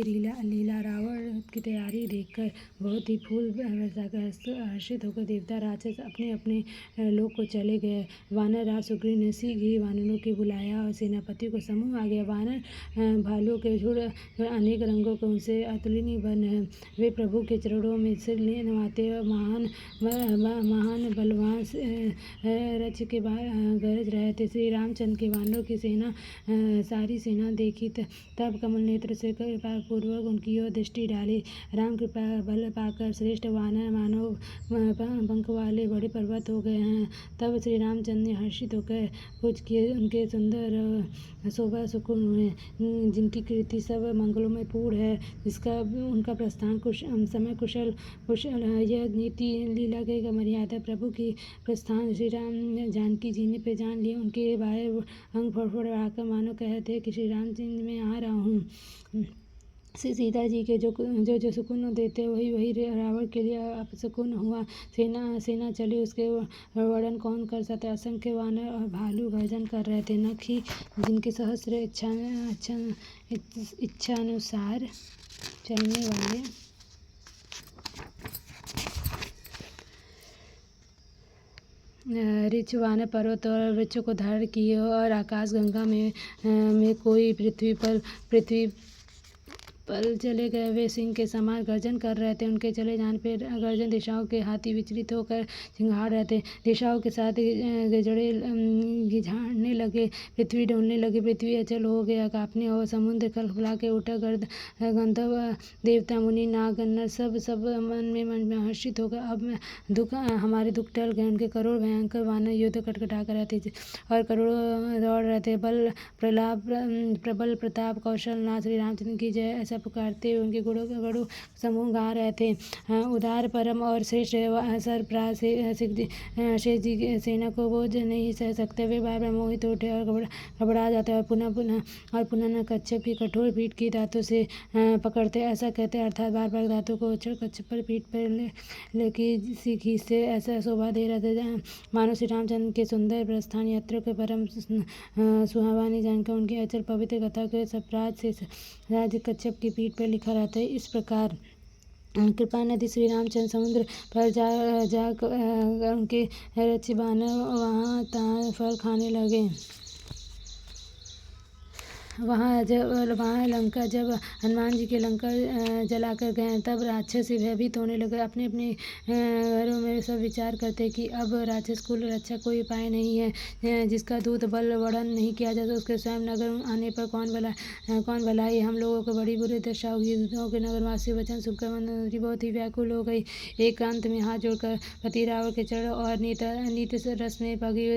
लीला रावण की तैयारी देखकर बहुत ही फूल बरसाकर हर्षित होकर देवता राक्षस अपने अपने लोक को चले गए। वानर राज सुग्रीव ने शीघ्र ही वानरों को बुलाया और सेनापति को समूह आ गया। वानर भालू के झुंड अनेक रंगों के उनसे अतुलनीय बन है। वे प्रभु के चरणों में सिर नवाते महान बलवान रच के गरज रहे थे। श्री रामचंद्र के वानरों की सारी सेना देखी तब कमल नेत्र से कृपा पूर्वक उनकी ओर दृष्टि डाली। राम कृपा बल पाकर श्रेष्ठ वानर मानव पंख वाले बड़े पर्वत हो गए हैं। तब श्री रामचंद्र ने हर्षित होकर कुछ किए, उनके सुंदर शोभा सुकुन हुए, जिनकी कीर्ति सब मंगलों में पूर्ण है, जिसका उनका प्रस्थान समय कुशल है। यह नीति लीला के मर्यादा प्रभु की प्रस्थान श्री राम जानकी जी ने पहचान लिया। उनके बाएं अंग फड़फड़ाकर मानो कहते कि श्री रामचंद्र मैं आ रहा हूँ। श्री सीता जी के जो सुकून देते वही रावण के लिए अपसुकून हुआ। सेना चली, उसके वर्णन कौन कर सकता। असंख्य वानर और भालू गर्जन कर रहे थे। नख ही जिनके सहस्र इच्छानुसार चलने वाले ऋक्ष वानर पर्वत और वृक्षों को धारण किए और आकाश गंगा में कोई पृथ्वी पर चले गए। वे सिंह के समान गर्जन कर रहे थे। उनके चले जाने पर गर्जन दिशाओं के हाथी विचलित होकर चिंगाड़ रहे थे। दिशाओं के साथ गजड़े गिझाड़ने लगे, पृथ्वी डोलने लगी, पृथ्वी अचल हो गया, कांपने और समुद्र खलखला के उठा। गंधर्व देवता मुनि नाग गन्धर्व सब मन में हर्षित होकर अब हमारे दुख टल गए। उनके करोड़ भयंकर वानर युद्ध कटकटा कर रहते और करोड़ों दौड़ रहे थे। प्रबल प्रताप कौशल नाथ श्री रामचंद्र की जय ऐसा पुकारते हुए उनके गणों समूह गा रहे थे। उदार परम और श्रेष्ठ सरप्राज शेष जी की सेना को वो नहीं सह सकते। वे बार बार मोहित उठे और घबरा जाते और पुनः कच्छप की कठोर पीठ की दांतों से पकड़ते, ऐसा कहते, अर्थात बार बार दांतों को उछल कच्छप पर पीठ पर लेके सीखी से ऐसा शोभा दे रहे थे मानो श्री रामचंद्र के सुंदर प्रस्थान यात्रा के परम सुहावनी जानकर उनकी अचल पवित्र कथा के सप्राज से राज्य कच्छप की पीठ पर लिखा रहता है। इस प्रकार कृपा नदी श्री रामचंद्र समुद्र पर जा उनके रच्ची बानर वहाँ तहाँ फल खाने लगे। वहाँ लंका जब हनुमान जी के लंका जलाकर गए तब राक्षस भयभीत होने लगे। अपने अपने घरों में सब विचार करते कि अब राक्षस कुल रक्षा कोई उपाय नहीं है जिसका दूत बल वर्णन नहीं किया जाता। उसके स्वयं नगर आने पर कौन भलाई हम लोगों को बड़ी बुरी दशा होगी। दूतों के नगरवासी वचन सुनकर मंत्री बहुत ही व्याकुल हो गई। एकांत में हाथ जोड़कर पति रावण के चरण और नीत रस में पगी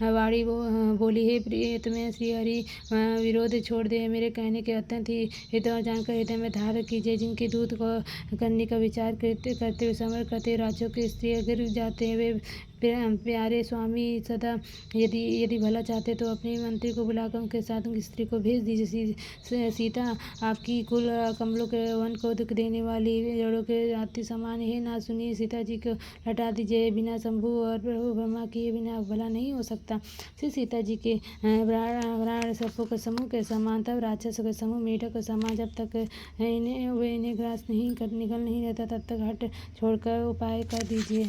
वाणी बोली, हे प्रिय तुम्हें श्री हरि विरोध छोड़ दे। मेरे कहने के अत्यंत ही हित और जानकर हृदय में धारण कीजिए। जिनके दूत को करने का विचार करते हुए समर करते राज्यों के स्त्री गिर जाते हैं, वे प्यारे स्वामी सदा यदि भला चाहते तो अपने मंत्री को बुलाकर उनके साथ उनकी स्त्री को भेज दीजिए। सीता आपकी कुल कमलों के वन को दुख देने वाली जड़ों के हाथी समान है ना, सुनिए सीता जी को लौटा दीजिए। बिना शंभु और प्रभु ब्रह्मा किए बिना भला नहीं हो सकता। श्री सीता जी के प्राण सर्पों के समूह के समान, तब राक्षसों के समूह मेढक के समान। जब तक इन्हें ग्रास निकल नहीं रहता तब तक हट छोड़कर उपाय कर दीजिए।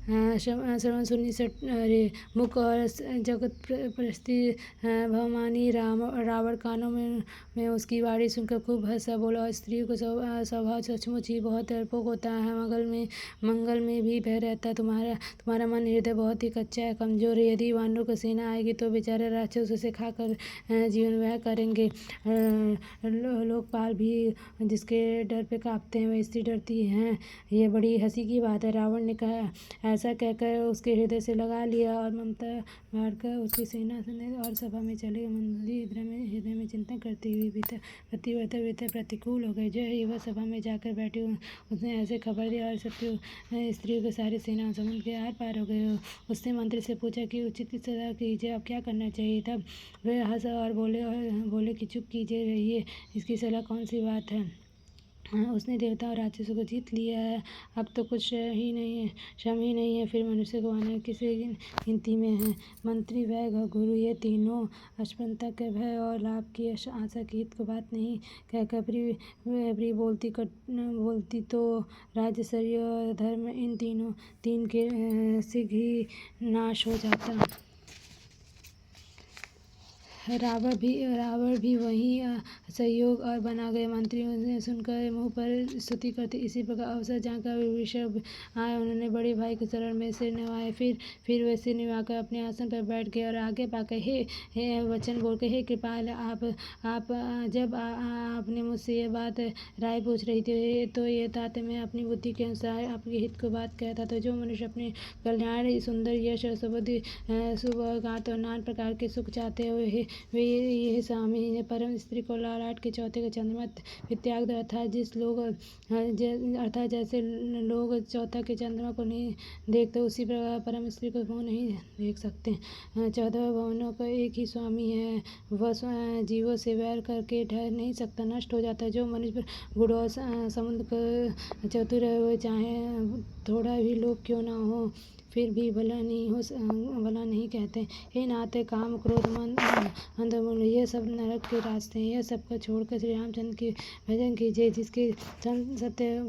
श्रवण सुनी मुख और जगत प्रस्ति भवानी रावण कानों में उसकी वाणी सुनकर खूब हंसा, बोला, और स्त्रियों को स्वभाव सचमुच ही बहुत डरपोक होता है। मंगल में भी भय रहता है। तुम्हारा मन हृदय बहुत ही कच्चा है, कमजोर है। यदि वानरों की सेना आएगी तो बेचारे राक्षस उसे खाकर जीवन व्यय करेंगे। लोकपाल भी जिसके डर पे कांपते हैं वह स्त्री डरती हैं, ये बड़ी हंसी की बात है। रावण ने कहा, ऐसा कहकर उसके हृदय से लगा लिया और ममता मारकर उसकी सेना और सभा में चले गए। मंत्री हृदय में चिंतन करती हुई पतिव्रता प्रतिकूल हो गए। जो युवा सभा में जाकर बैठे उसने ऐसे खबर दी और स्त्रियों की सारी सेना समुद्र के आर पार हो गए। उसने मंत्री से पूछा कि उचित सलाह कीजिए, अब क्या करना चाहिए। तब वे हंसा और बोले कि चुप कीजिए रहिए, इसकी सलाह कौन सी बात है। उसने देवता और राक्षसों को जीत लिया है, अब तो कुछ श्रम ही नहीं है, फिर मनुष्य को आने किसी गिनती में है। मंत्री, वह गुरु, ये तीनों अष्टपंथा के भय और लाभ की आशा की हित को बात नहीं कहकर प्रिय बोलती तो राज्य, शरीर और धर्म इन तीन के शीघ्र ही नाश हो जाता। रावण भी वही सहयोग और बना गए। मंत्रियों ने सुनकर मुंह पर स्तुति करते इसी प्रकार अवसर जानकर विषभ आए। उन्होंने बड़े भाई के चरण में सिर नवाए, फिर वे सिर निभाकर अपने आसन पर बैठ गए और आगे पाकर हे वचन बोलकर, हे कृपाल, आप जब आपने मुझसे ये बात राय पूछ रही थी तो ये तात मैं अपनी बुद्धि के अनुसार आपके हित को बात कहता था। जो मनुष्य अपने कल्याण, सुंदर यश, शुभ और नाना प्रकार के सुख चाहते हुए वे यह स्वामी परम स्त्री को लालाट के चौथे का चंद्रमा त्याग दो। अर्थात जैसे लोग चौथा के चंद्रमा को नहीं देखते उसी प्रकार परम स्त्री को वो नहीं देख सकते। 14 भवनों का एक ही स्वामी है, वह जीवों से वैर करके ठहर नहीं सकता, नष्ट हो जाता है। जो मनुष्य गुण और समुद्र का चतुर है, वह चाहे थोड़ा भी लोभ क्यों ना हो फिर भी भला नहीं कहते। हे नाथ, काम, क्रोध, अंधमूल, ये सब नरक के रास्ते हैं। यह सबको छोड़कर श्री रामचंद्र की भजन कीजिए, जिसके सत्य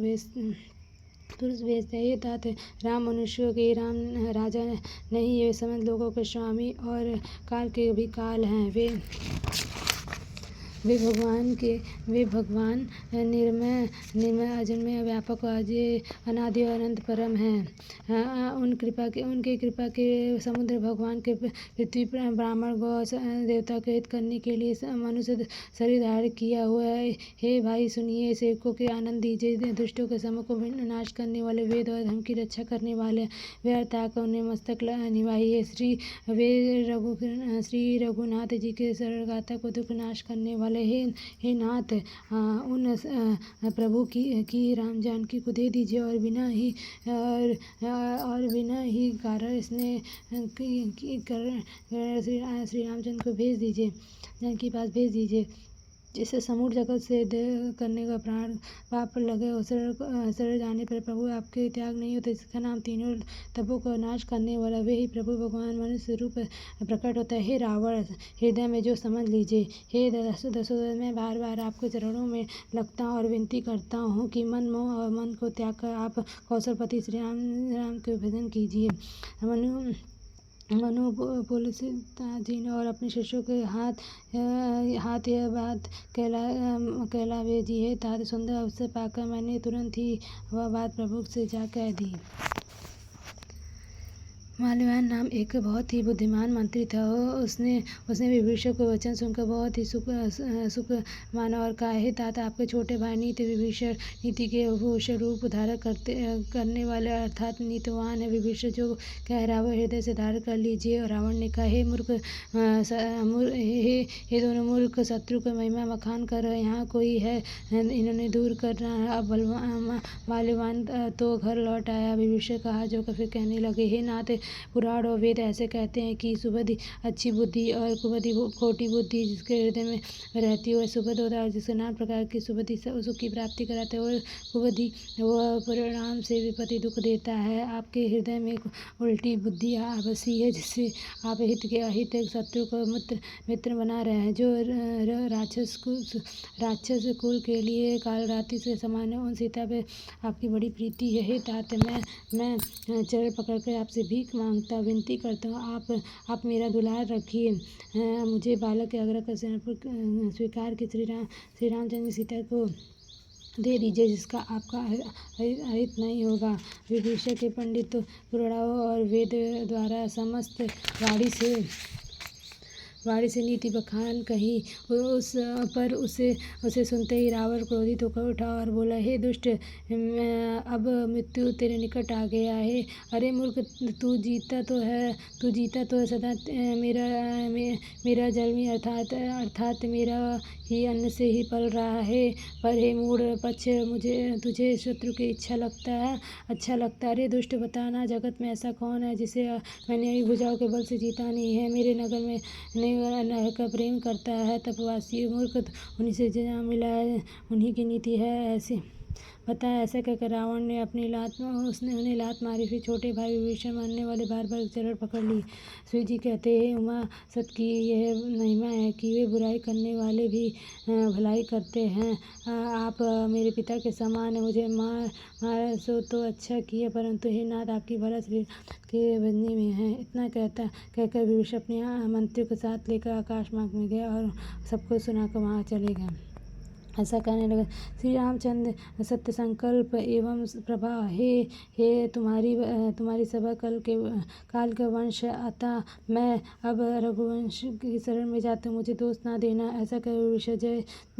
पुरुष भेजते हैं। ये तात, राम मनुष्यों के राम राजा नहीं, ये समझ लोगों के स्वामी और काल के भी काल हैं। वे भगवान निर्मय अजन्मय व्यापक अजय अनादि और अनंत परम हैं। उनके कृपा के समुद्र भगवान के पृथ्वी ब्राह्मण गौ देवता के हित करने के लिए मनुष्य शरीर धारण किया हुआ है। हे भाई सुनिए, सेवकों के आनंद दीजिए। दुष्टों के समूह को नाश करने वाले, वेद और धर्म की रक्षा करने वाले, वे अर्थात उन्हें मस्तक निभाइए। श्री रघुनाथ जी के सरल गाथा को दुख नाश करने वाले, हे नाथ, उन प्रभु की राम जानकी को दे दीजिए और बिना ही कारण स्नेह श्री रामचंद्र को भेज दीजिए, जानकी पास भेज दीजिए, जिससे समूल जगत से करने का प्राण पाप लगे। शरण जाने पर प्रभु आपके त्याग नहीं होते। इसका नाम तीनों तपों को नाश करने वाला वे ही प्रभु भगवान मनुष्य रूप प्रकट होता है। हे रावण, हृदय में जो समझ लीजिए। हे दशोदर, मैं बार बार आपके चरणों में लगता हूँ और विनती करता हूँ कि मन मोह और मन को त्याग कर आप कौशलपति श्री राम के भजन कीजिए। मनु पुलस्त्याजी और अपने शिष्यों के हाथ यह बात कहला भेजी है। तात सुंदर अवसर पाकर मैंने तुरंत ही वह बात प्रभु से जा कह दी। माल्यवान नाम एक बहुत ही बुद्धिमान मंत्री था। उसने विभीषण को वचन सुनकर बहुत ही सुख माना और कहा, हे तात, आपके छोटे भाई नीति विभीषण नीति के भूषण रूप धारण करने वाले अर्थात नीतिवान है। विभीषण जो कह रहा वह हृदय से धारण कर लीजिए। और रावण ने कहा, हे मूर्ख, हे दोनों मूर्ख शत्रु का महिमा बखान कर यहाँ कोई है, इन्होंने दूर करना है। अब माल्यवान तो घर लौट आया। विभीषण कहा जो फिर कहने लगे, हे नाथ, पुराण और वेद ऐसे कहते हैं कि सुबुद्धि अच्छी बुद्धि और कुबुद्धि खोटी बुद्धि जिसके हृदय में रहती है वह सुबुद्ध होता है। और जिसके नाना प्रकार की सुबुद्धि सुख की प्राप्ति कराते हैं वह कुबुद्धि वह परिणाम से विपत्ति दुख देता है। आपके हृदय में उल्टी बुद्धि बसी है जिससे आप हित के अहित शत्रु को मित्र बना रहे हैं। जो राक्षस कुल के लिए काल रात्रि से समान है उन सीता पे आपकी बड़ी प्रीति है। हे तात, मैं चरण पकड़कर आपसे भीख मांगता विनती करता हूँ, आप मेरा दुलार रखिए। मुझे बालक के आग्रह का स्वीकार की श्री रामचंद्र सीता को दे दीजिए, जिसका आपका अहित नहीं होगा। विभीषण के पंडित पुराणों और वेद द्वारा समस्त वाणी से नीति बखान कही। उसे सुनते ही रावण क्रोधित होकर उठा और बोला, हे दुष्ट, अब मृत्यु तेरे निकट आ गया है। अरे मूर्ख, तू जीता तो है सदा मेरा जन्मी अर्थात मेरा ही अन्न से ही पल रहा है। पर हे मूढ़ पक्ष, तुझे शत्रु की अच्छा लगता है। अरे दुष्ट, बताना जगत में ऐसा कौन है जिसे मैंने अभी भुजाओं के बल से जीता नहीं है। मेरे नगर में रहकर प्रेम करता है तपवासी मूर्ख, उन्हीं से जन्म मिला है, उन्हीं की नीति है ऐसी। बताया। ऐसा कहकर रावण ने उसने उन्हें लात मारी। फिर छोटे भाई विभीषण मरने वाले बार चरण पकड़ ली। शिव जी कहते हैं, उमा सत की यह महिमा है कि वे बुराई करने वाले भी भलाई करते हैं। आप मेरे पिता के समान है। मुझे मार सो तो अच्छा किया, परंतु हे नाथ, आपकी भला श्री के बंदी में है। इतना कहकर विभीषण अपने मंत्रियों के साथ लेकर आकाश मार्ग में गया और सबको सुनाकर वहाँ चले गए। ऐसा कहने लगा, श्री रामचंद्र सत्य संकल्प एवं प्रभा, हे तुम्हारी सभा काल का वंश, अतः मैं अब रघुवंश की शरण में जाता हूँ, मुझे दोष ना देना। ऐसा कर विभीषण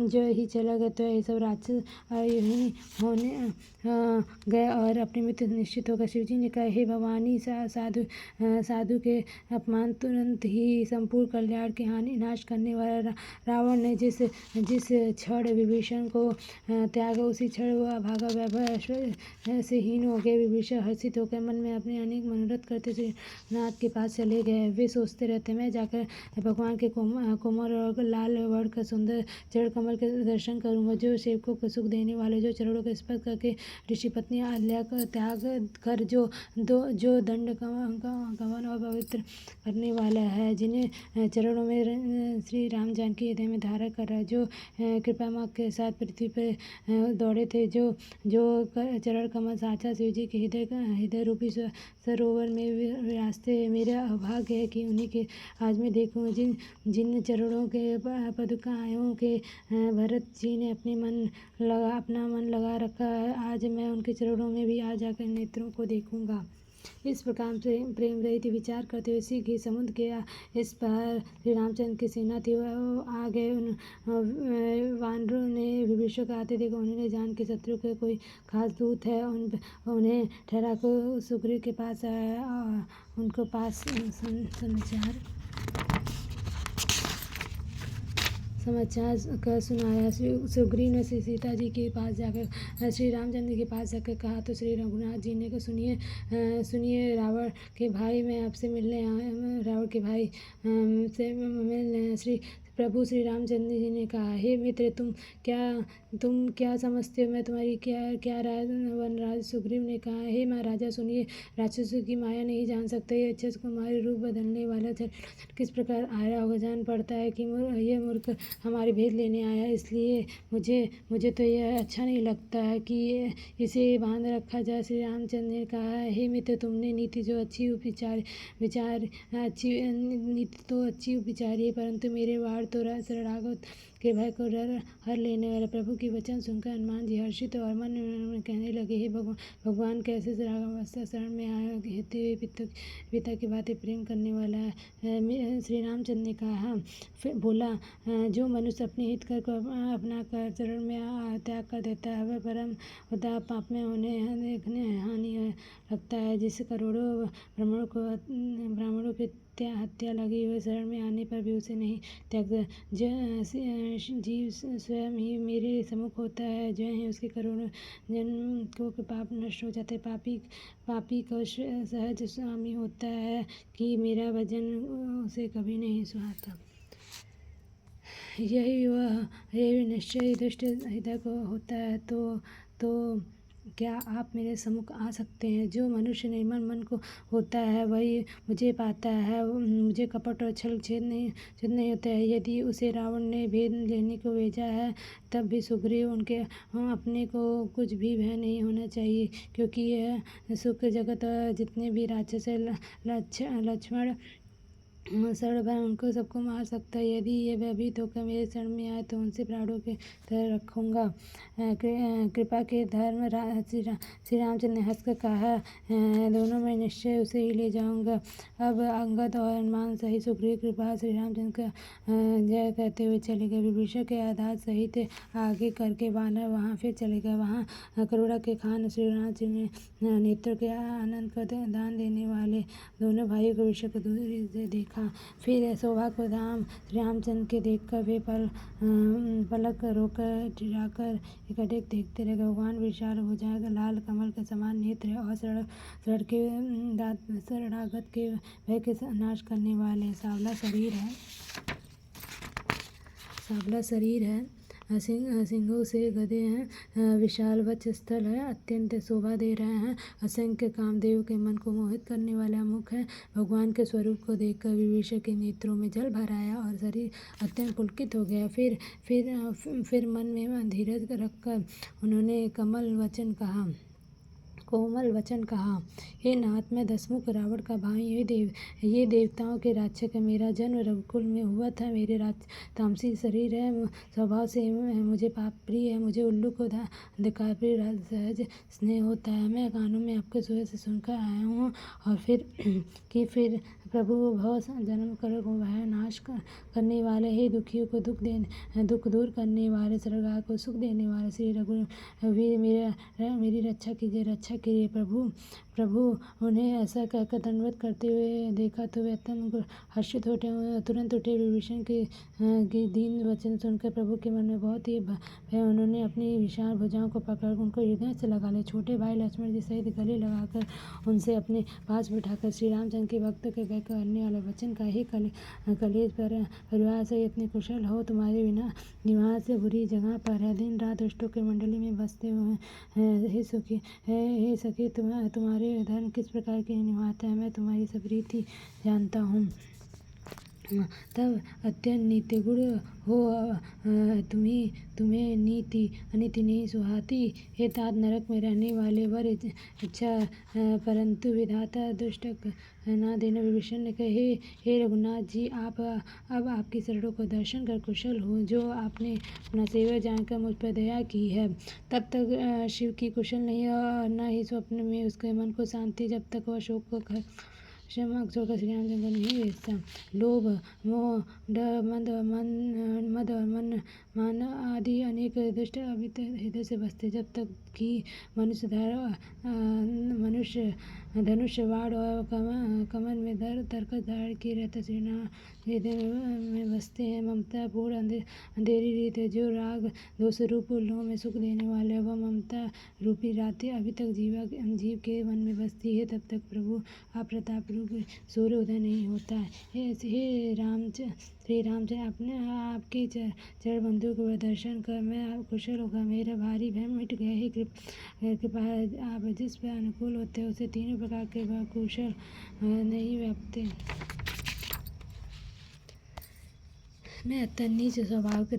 जो ही चला गया तो ये सब राक्षस यही होने गए और अपने मित्र निश्चित होकर शिव जी ने कहा, हे भवानी, साधु के अपमान तुरंत ही संपूर्ण कल्याण की हानि नाश करने वाला रावण ने जिस क्षण विभीषण को त्याग, उसी क्षण वह अभागा वैभव से हीन हो गए। विभीषण हर्षित होकर मन में अपने अनेक मनोरथ करते श्री नाथ के पास चले गए। वे सोचते रहते, मैं जाकर भगवान के कोमल और लाल वर्ण का सुंदर चरण कमल के दर्शन करूंगा, जो सेवकों को सुख देने वाले, जो चरणों को स्पर्श करके ऋषि पत्नी अहल्या का त्याग कर जो दंड कवन और पवित्र करने वाला है, जिन्हें चरणों में श्री राम जानकी हृदय में धारण कर रहा है, जो कृपा के साथ पृथ्वी पर दौड़े थे, जो चरण कमल साक्षात शिव जी के हृदय रूपी सरोवर में विराजते। मेरा अभाग्य है कि उन्हीं के आज मैं देखूं, जिन चरणों के पदुकायों के भरत जी ने अपना मन लगा रखा है, आज मैं उनके चरणों में भी आ जाकर नेत्रों को देखूंगा। इस प्रकार से प्रेम रहित विचार करते हुए उसी के समुद्र के इस पार श्री रामचंद्र की सेना थी, वह आ गए। उन वानरों ने विभीषण को आते देखा। उन्होंने जान के शत्रु के कोई खास दूत है, उन्हें ठहरा कर सुग्रीव के पास आया और उनको पास समाचार का सुनाया। सुग्रीव ने श्री सीता जी के पास जाकर श्री रामचंद्र के पास जाकर कहा तो श्री रघुनाथ जी ने सुनिए रावण के भाई, मैं आपसे मिलने आया। रावण के भाई से मिलने श्री प्रभु श्री रामचंद्र जी ने कहा, हे मित्र, तुम क्या समझते हो, मैं तुम्हारी क्या राय। वनराज सुग्रीव ने कहा, हे महाराजा सुनिए, राक्षसों की माया नहीं जान सकते। ये अच्छे कुमारी रूप बदलने वाला किस प्रकार आया होगा। जान पड़ता है कि ये मूर्ख हमारे भेद लेने आया, इसलिए मुझे तो यह अच्छा नहीं लगता है कि इसे बांध रखा जाए। श्री रामचंद्र ने कहा, हे मित्र, तुमने नीति जो अच्छी विचार अच्छी नीति तो अच्छी विचारी है, परंतु मेरे वार तो शरणागत के भय को हर लेने वाला। प्रभु की वचन सुनकर हनुमान जी हर्षित और मन में कहने लगे, हे भगवान कैसे शरण में आया, कहते हुए पिता की बातें प्रेम करने वाला है। श्री रामचंद्र ने कहा, फिर बोला, जो मनुष्य अपने हित कर को अपना कर चरण में त्याग कर देता है, वह परम उदार पाप में देखने हानि रखता है। जिस करोड़ों ब्राह्मणों की हत्या लगी हुई शरण में आने पर भी उसे नहीं त्यागता। जीव स्वयं ही मेरे सम्मुख होता है, जो है उसके करोड़ों जन्म को पाप नष्ट हो जाते। पापी को सहज स्वामी होता है कि मेरा भजन उसे कभी नहीं सुहाता। यही निश्चय दुष्ट हृदय को होता है। तो क्या आप मेरे सम्मुख आ सकते हैं। जो मनुष्य निर्मल मन को होता है वही मुझे पाता है, मुझे कपट और छल छेद नहीं होता है। यदि उसे रावण ने भेद लेने को भेजा है, तब भी सुग्रीव उनके अपने को कुछ भी भय नहीं होना चाहिए, क्योंकि यह सुख जगत जितने भी राक्षस लक्ष्मण शरण भय उनको सबको मार सकता है। यदि ये भयभीत होकर मेरे शरण में आए तो उनसे प्राणों के तरह रखूँगा। कृपा के धर्म श्री रामचंद्र ने हंसकर कहा, दोनों में निश्चय उसे ही ले जाऊँगा। अब अंगद और हनुमान सहित सुग्रीव कृपा श्री रामचंद्र का जय कहते हुए चले गए। विभीषण के आधार सहित आगे करके वानर वहाँ फिर चले गए। वहाँ करुणा के खान श्री रामचंद्र ने नेत्रों के आनंद का दान देने वाले दोनों भाइयों को विभीषण को दूरी से देखा। फिर सौभाग्य धाम श्री रामचंद्र के देखकर वे पलक रोकर टिराकर एकाएक देखते रहे। भगवान विशाल भुजाएं, लाल कमल के समान नेत्र और शरणागत के भय के नाश करने वाले सांवला शरीर है। सिंहों से गदे हैं, विशाल वक्षस्थल है, अत्यंत शोभा दे रहे हैं। असंख्य कामदेव के मन को मोहित करने वाला मुख है। भगवान के स्वरूप को देखकर विभीषण के नेत्रों में जल भर आया और शरीर अत्यंत पुलकित हो गया। फिर मन में धीरज रखकर उन्होंने कोमल वचन कहा, हे नाथ, मैं दशमुख रावण का भाई, ये देवताओं के राक्षस है। मेरा जन्म रघुकुल में हुआ था। मेरे तामसी शरीर है, स्वभाव से मुझे पाप प्रिय है। मुझे उल्लू को अंधकार प्रिय सहज स्नेह होता है। मैं कानों में आपके सुर से सुनकर आया हूँ और फिर प्रभु भव जन्म कर भय नाश करने वाले, हे दुखियों को दुख दूर करने वाले, सरगा को सुख देने वाले श्री रघुवीर मेरी रक्षा कीजिए। प्रभु उन्हें ऐसा कहकर दंडवत करते हुए देखा तो वे अत्यंत हर्षित हो तुरंत उठे। विभीषण के दीन वचन सुनकर प्रभु के मन में बहुत ही भय। उन्होंने अपनी विशाल भुजाओं को पकड़ उनको हृदय से लगा लिया। छोटे भाई लक्ष्मण जी सहित गले लगाकर उनसे अपने पास बिठाकर श्री रामचंद्र के भक्त के भय करने वाला वचन का, हे कलेज परिवार से इतने कुशल हो, तुम्हारे बिना निवास बुरी जगह पर है, दिन रात दुष्टों के मंडली में बसते हुए हे सखी तुम्हारे धर्म किस प्रकार के निभाते हैं, मैं तुम्हारी सब रीति जानता हूँ। तब अत्यंत नीति गुण हो तुम्हें अनीति नहीं सुहाती। हे तात नरक में रहने वाले वर इच्छा परंतु विधाता दुष्ट न देना। विभीषण ने कहे, हे रघुनाथ जी, आप अब आपकी शरणों को दर्शन कर कुशल हो, जो आपने अपना सेवक जानकर मुझ पर दया की है। तब तक शिव की कुशल नहीं और न ही स्वप्न में उसके मन को शांति, जब तक वह शोक को क्षमा छोड़कर श्री रामचंद्र नहीं देखता। लोभ, मोह, डर, मद और मान आदि अनेक दुष्ट अवित हृदय से बसते, जब तक कि मनुष्य धनुष्य बाण और कमल में तरकस धारण किए रहते हृदय में बसते हैं। ममता पूर्ण अंधेरी रीत, जो राग दोष रूप लोह में सुख देने वाले, वह ममता रूपी रातें अभी तक जीव के मन में बसती है, तब तक प्रभु अप्रताप रूप सूर्य उदय नहीं होता है। हे श्री रामचंद्र अपने आपके चरण बंधु को दर्शन कर मैं कुशल होगा, मेरा भारी भय मिट गया। हे कृपा आप जिस पर अनुकूल होते हैं उसे तीनों प्रकार के कुशल नहीं व्यापते। मैं अत्यंत नीच स्वभाव के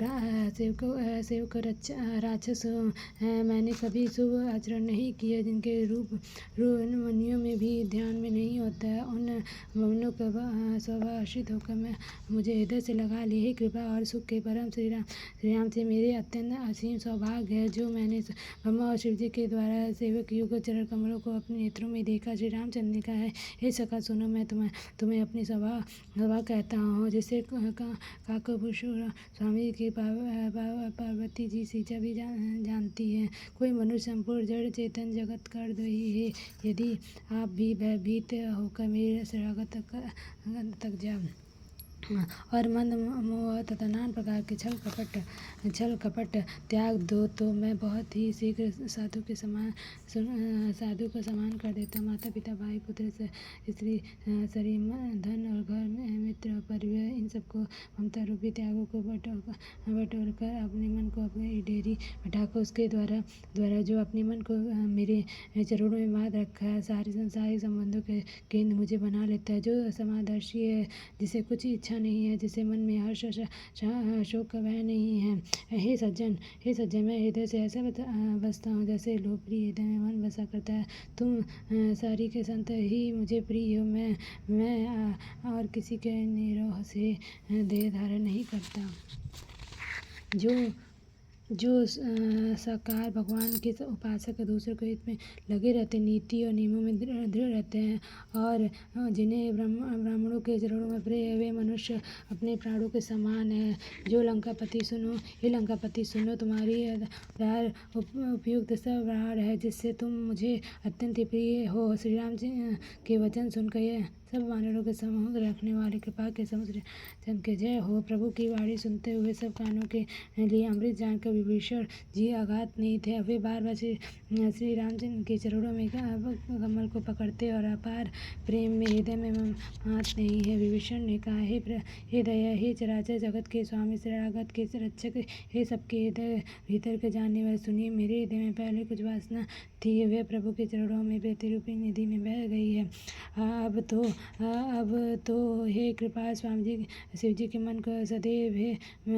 सेवक राक्षस हूँ। मैंने कभी शुभ आचरण नहीं किया, जिनके रूप मुनियों में भी ध्यान में नहीं होता है। उन मवनों का स्वभाषित होकर मैं मुझे हृदय से लगा लिए। कृपा और सुख के परम श्री राम से मेरे अत्यंत असीम सौभाग्य है, जो मैंने ब्रह्मा और शिव जी के द्वारा सेवक युग चरण कमलों को अपने नेत्रों में देखा। श्री रामचंद्र ने कहा है, हे सखा सुनो, मैं तुम्हें अपनी सभा कहता हूँ, जिसे काकभूषण स्वामी की पार्वती जी सीता भी जानती है। कोई मनुष्य संपूर्ण जड़ चेतन जगत कर दही है, यदि आप भी भयभीत होकर मेरे शरणागत तक जाओ और मंद मोह तथा नाना प्रकार के छल कपट त्याग दो, तो मैं बहुत ही शीघ्र साधु को समान कर देता। माता पिता भाई पुत्र स्त्री शरीर धन और घर मित्र और परिवार, इन सबको ममता रूपी त्यागों को बटोर कर अपने मन को अपने डेरी बैठाकर उसके द्वारा जो अपने मन को मेरे चरणों में बांध रखा है, सारे संसारिक संबंधों के केंद्र मुझे बना लेता है। जो समादर्शी है, जिसे कुछ इच्छा नहीं है, जिसे मन में हर्ष शोक का भय नहीं है। हे सज्जन, मैं हृदय से ऐसा बसता हूँ जैसे लोकप्रिय हृदय में मन बसा करता है। तुम सारी के संत ही मुझे प्रिय हो। मैं और किसी के निरोह से देह धारण नहीं करता। जो साकार भगवान के उपासक दूसरों के हित में लगे रहते, नीति और नियमों में दृढ़ रहते हैं और जिन्हें ब्राह्मणों के चरणों में प्रिय, वे मनुष्य अपने प्राणों के समान है। जो लंकापति सुनो, हे लंकापति सुनो, तुम्हारी उपयुक्त सब आहार है, जिससे तुम मुझे अत्यंत प्रिय हो। श्री राम के वचन सुनकर यह सब वानरों के समूह रखने वाले कृपा के समुद्र चंद के जय हो। प्रभु की वाणी सुनते हुए सब कानों के लिए अमृत जानकर विभीषण जी आघात नहीं थे। वे बार बार श्री रामचंद्र के चरणों में कमल को पकड़ते और अपार प्रेम में हृदय में मात नहीं है। विभीषण ने कहा, हे दया, हे चराचर जगत के स्वामी, शरणागत के रक्षक, हे सबके हृदय भीतर के जानने वाले, सुनिए, मेरे हृदय में पहले कुछ वासना थी, वह प्रभु के चरणों में प्रतिरूपी निधि में बह गई है। अब तो हे कृपा स्वामी जी, शिव जी के मन को सदैव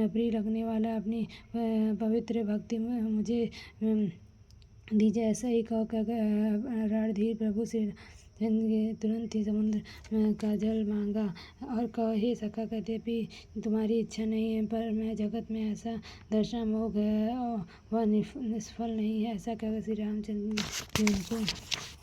प्रिय लगने वाला अपनी पवित्र भक्ति मुझे दीजिए। ऐसा ही कहकर रणधीर प्रभु से तुरंत ही समुद्र का जल मांगा और कहा, हे सखा, यद्यपि तुम्हारी इच्छा नहीं है, पर मैं जगत में ऐसा दर्शन मोह है और वह निष्फल नहीं है। ऐसा कहकर श्री रामचंद्र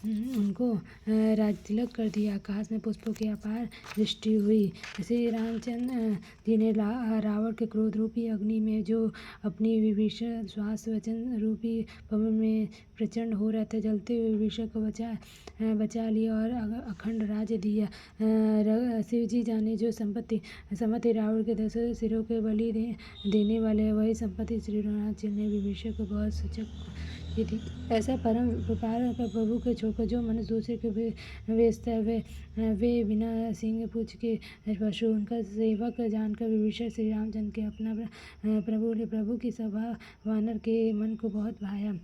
ने उनको राज तिलक कर दिया। आकाश में पुष्पों की अपार दृष्टि हुई। श्री रामचंद्र जी ने रावण के क्रोध रूपी अग्नि में, जो अपनी विभीषण श्वास वचन रूपी पवन में प्रचंड हो रहा था, जलते हुए विभीषण को बचा लिया और अखंड राज्य दिया। शिव जी जाने जो संपत्ति रावण के 10 सिरों के बलि देने वाले, वही संपत्ति श्री रामचंद्र ने विभीषण को बहुत सूचक थी। ऐसा परम कृपाल प्रभु के छोड़कर जो मनुष्य दूसरे के बेचता है, वे बिना सींग पूंछ के पशु, उनका सेवक जानकर विभीषण श्री रामचंद्र के अपना प्रभु की सभा वानर के मन को बहुत भाया।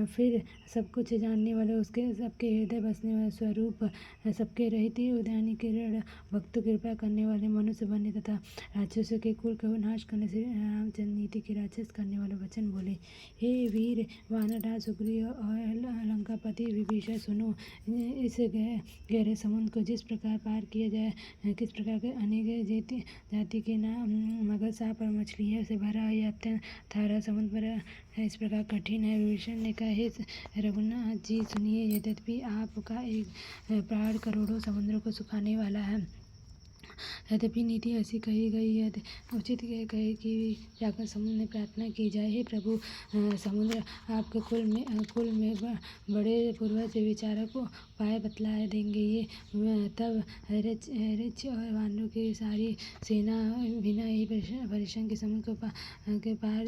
फिर सब कुछ जानने वाले, उसके सबके हृदय बसने वाले, स्वरूप सबके रहित उद्यानी किरण भक्त कृपा करने वाले मनुष्य बने तथा राक्षसों के कुल का नाश करने से रामचंद्र नीति के राक्षस करने वाले वचन बोले। हे वीर वानरराज सुग्रीव और लंकापति विभीषण, सुनो, इस गहरे समुद्र को जिस प्रकार पार किया जाए, किस प्रकार के अनेक जाति के नाम मगर, सांप और मछलियों से भरा यह अत्यंत थारा समुद्र इस प्रकार कठिन है। विभीषण ने कहा, हे रघुनाथ जी, सुनिए, यद्यपि आपका एक प्राण करोड़ों समुद्रों को सुखाने वाला है, यद्यपि नीति ऐसी कही गई है, उचित कहे कि जाकर समुद्र में प्रार्थना की जाए। हे प्रभु, समुद्र आपके कुल में बड़े पूर्वज विचारक उपाय बतला देंगे। ये तब ऋच और वानरों की सारी सेना बिना ही परिश्रम के समुद्र के पार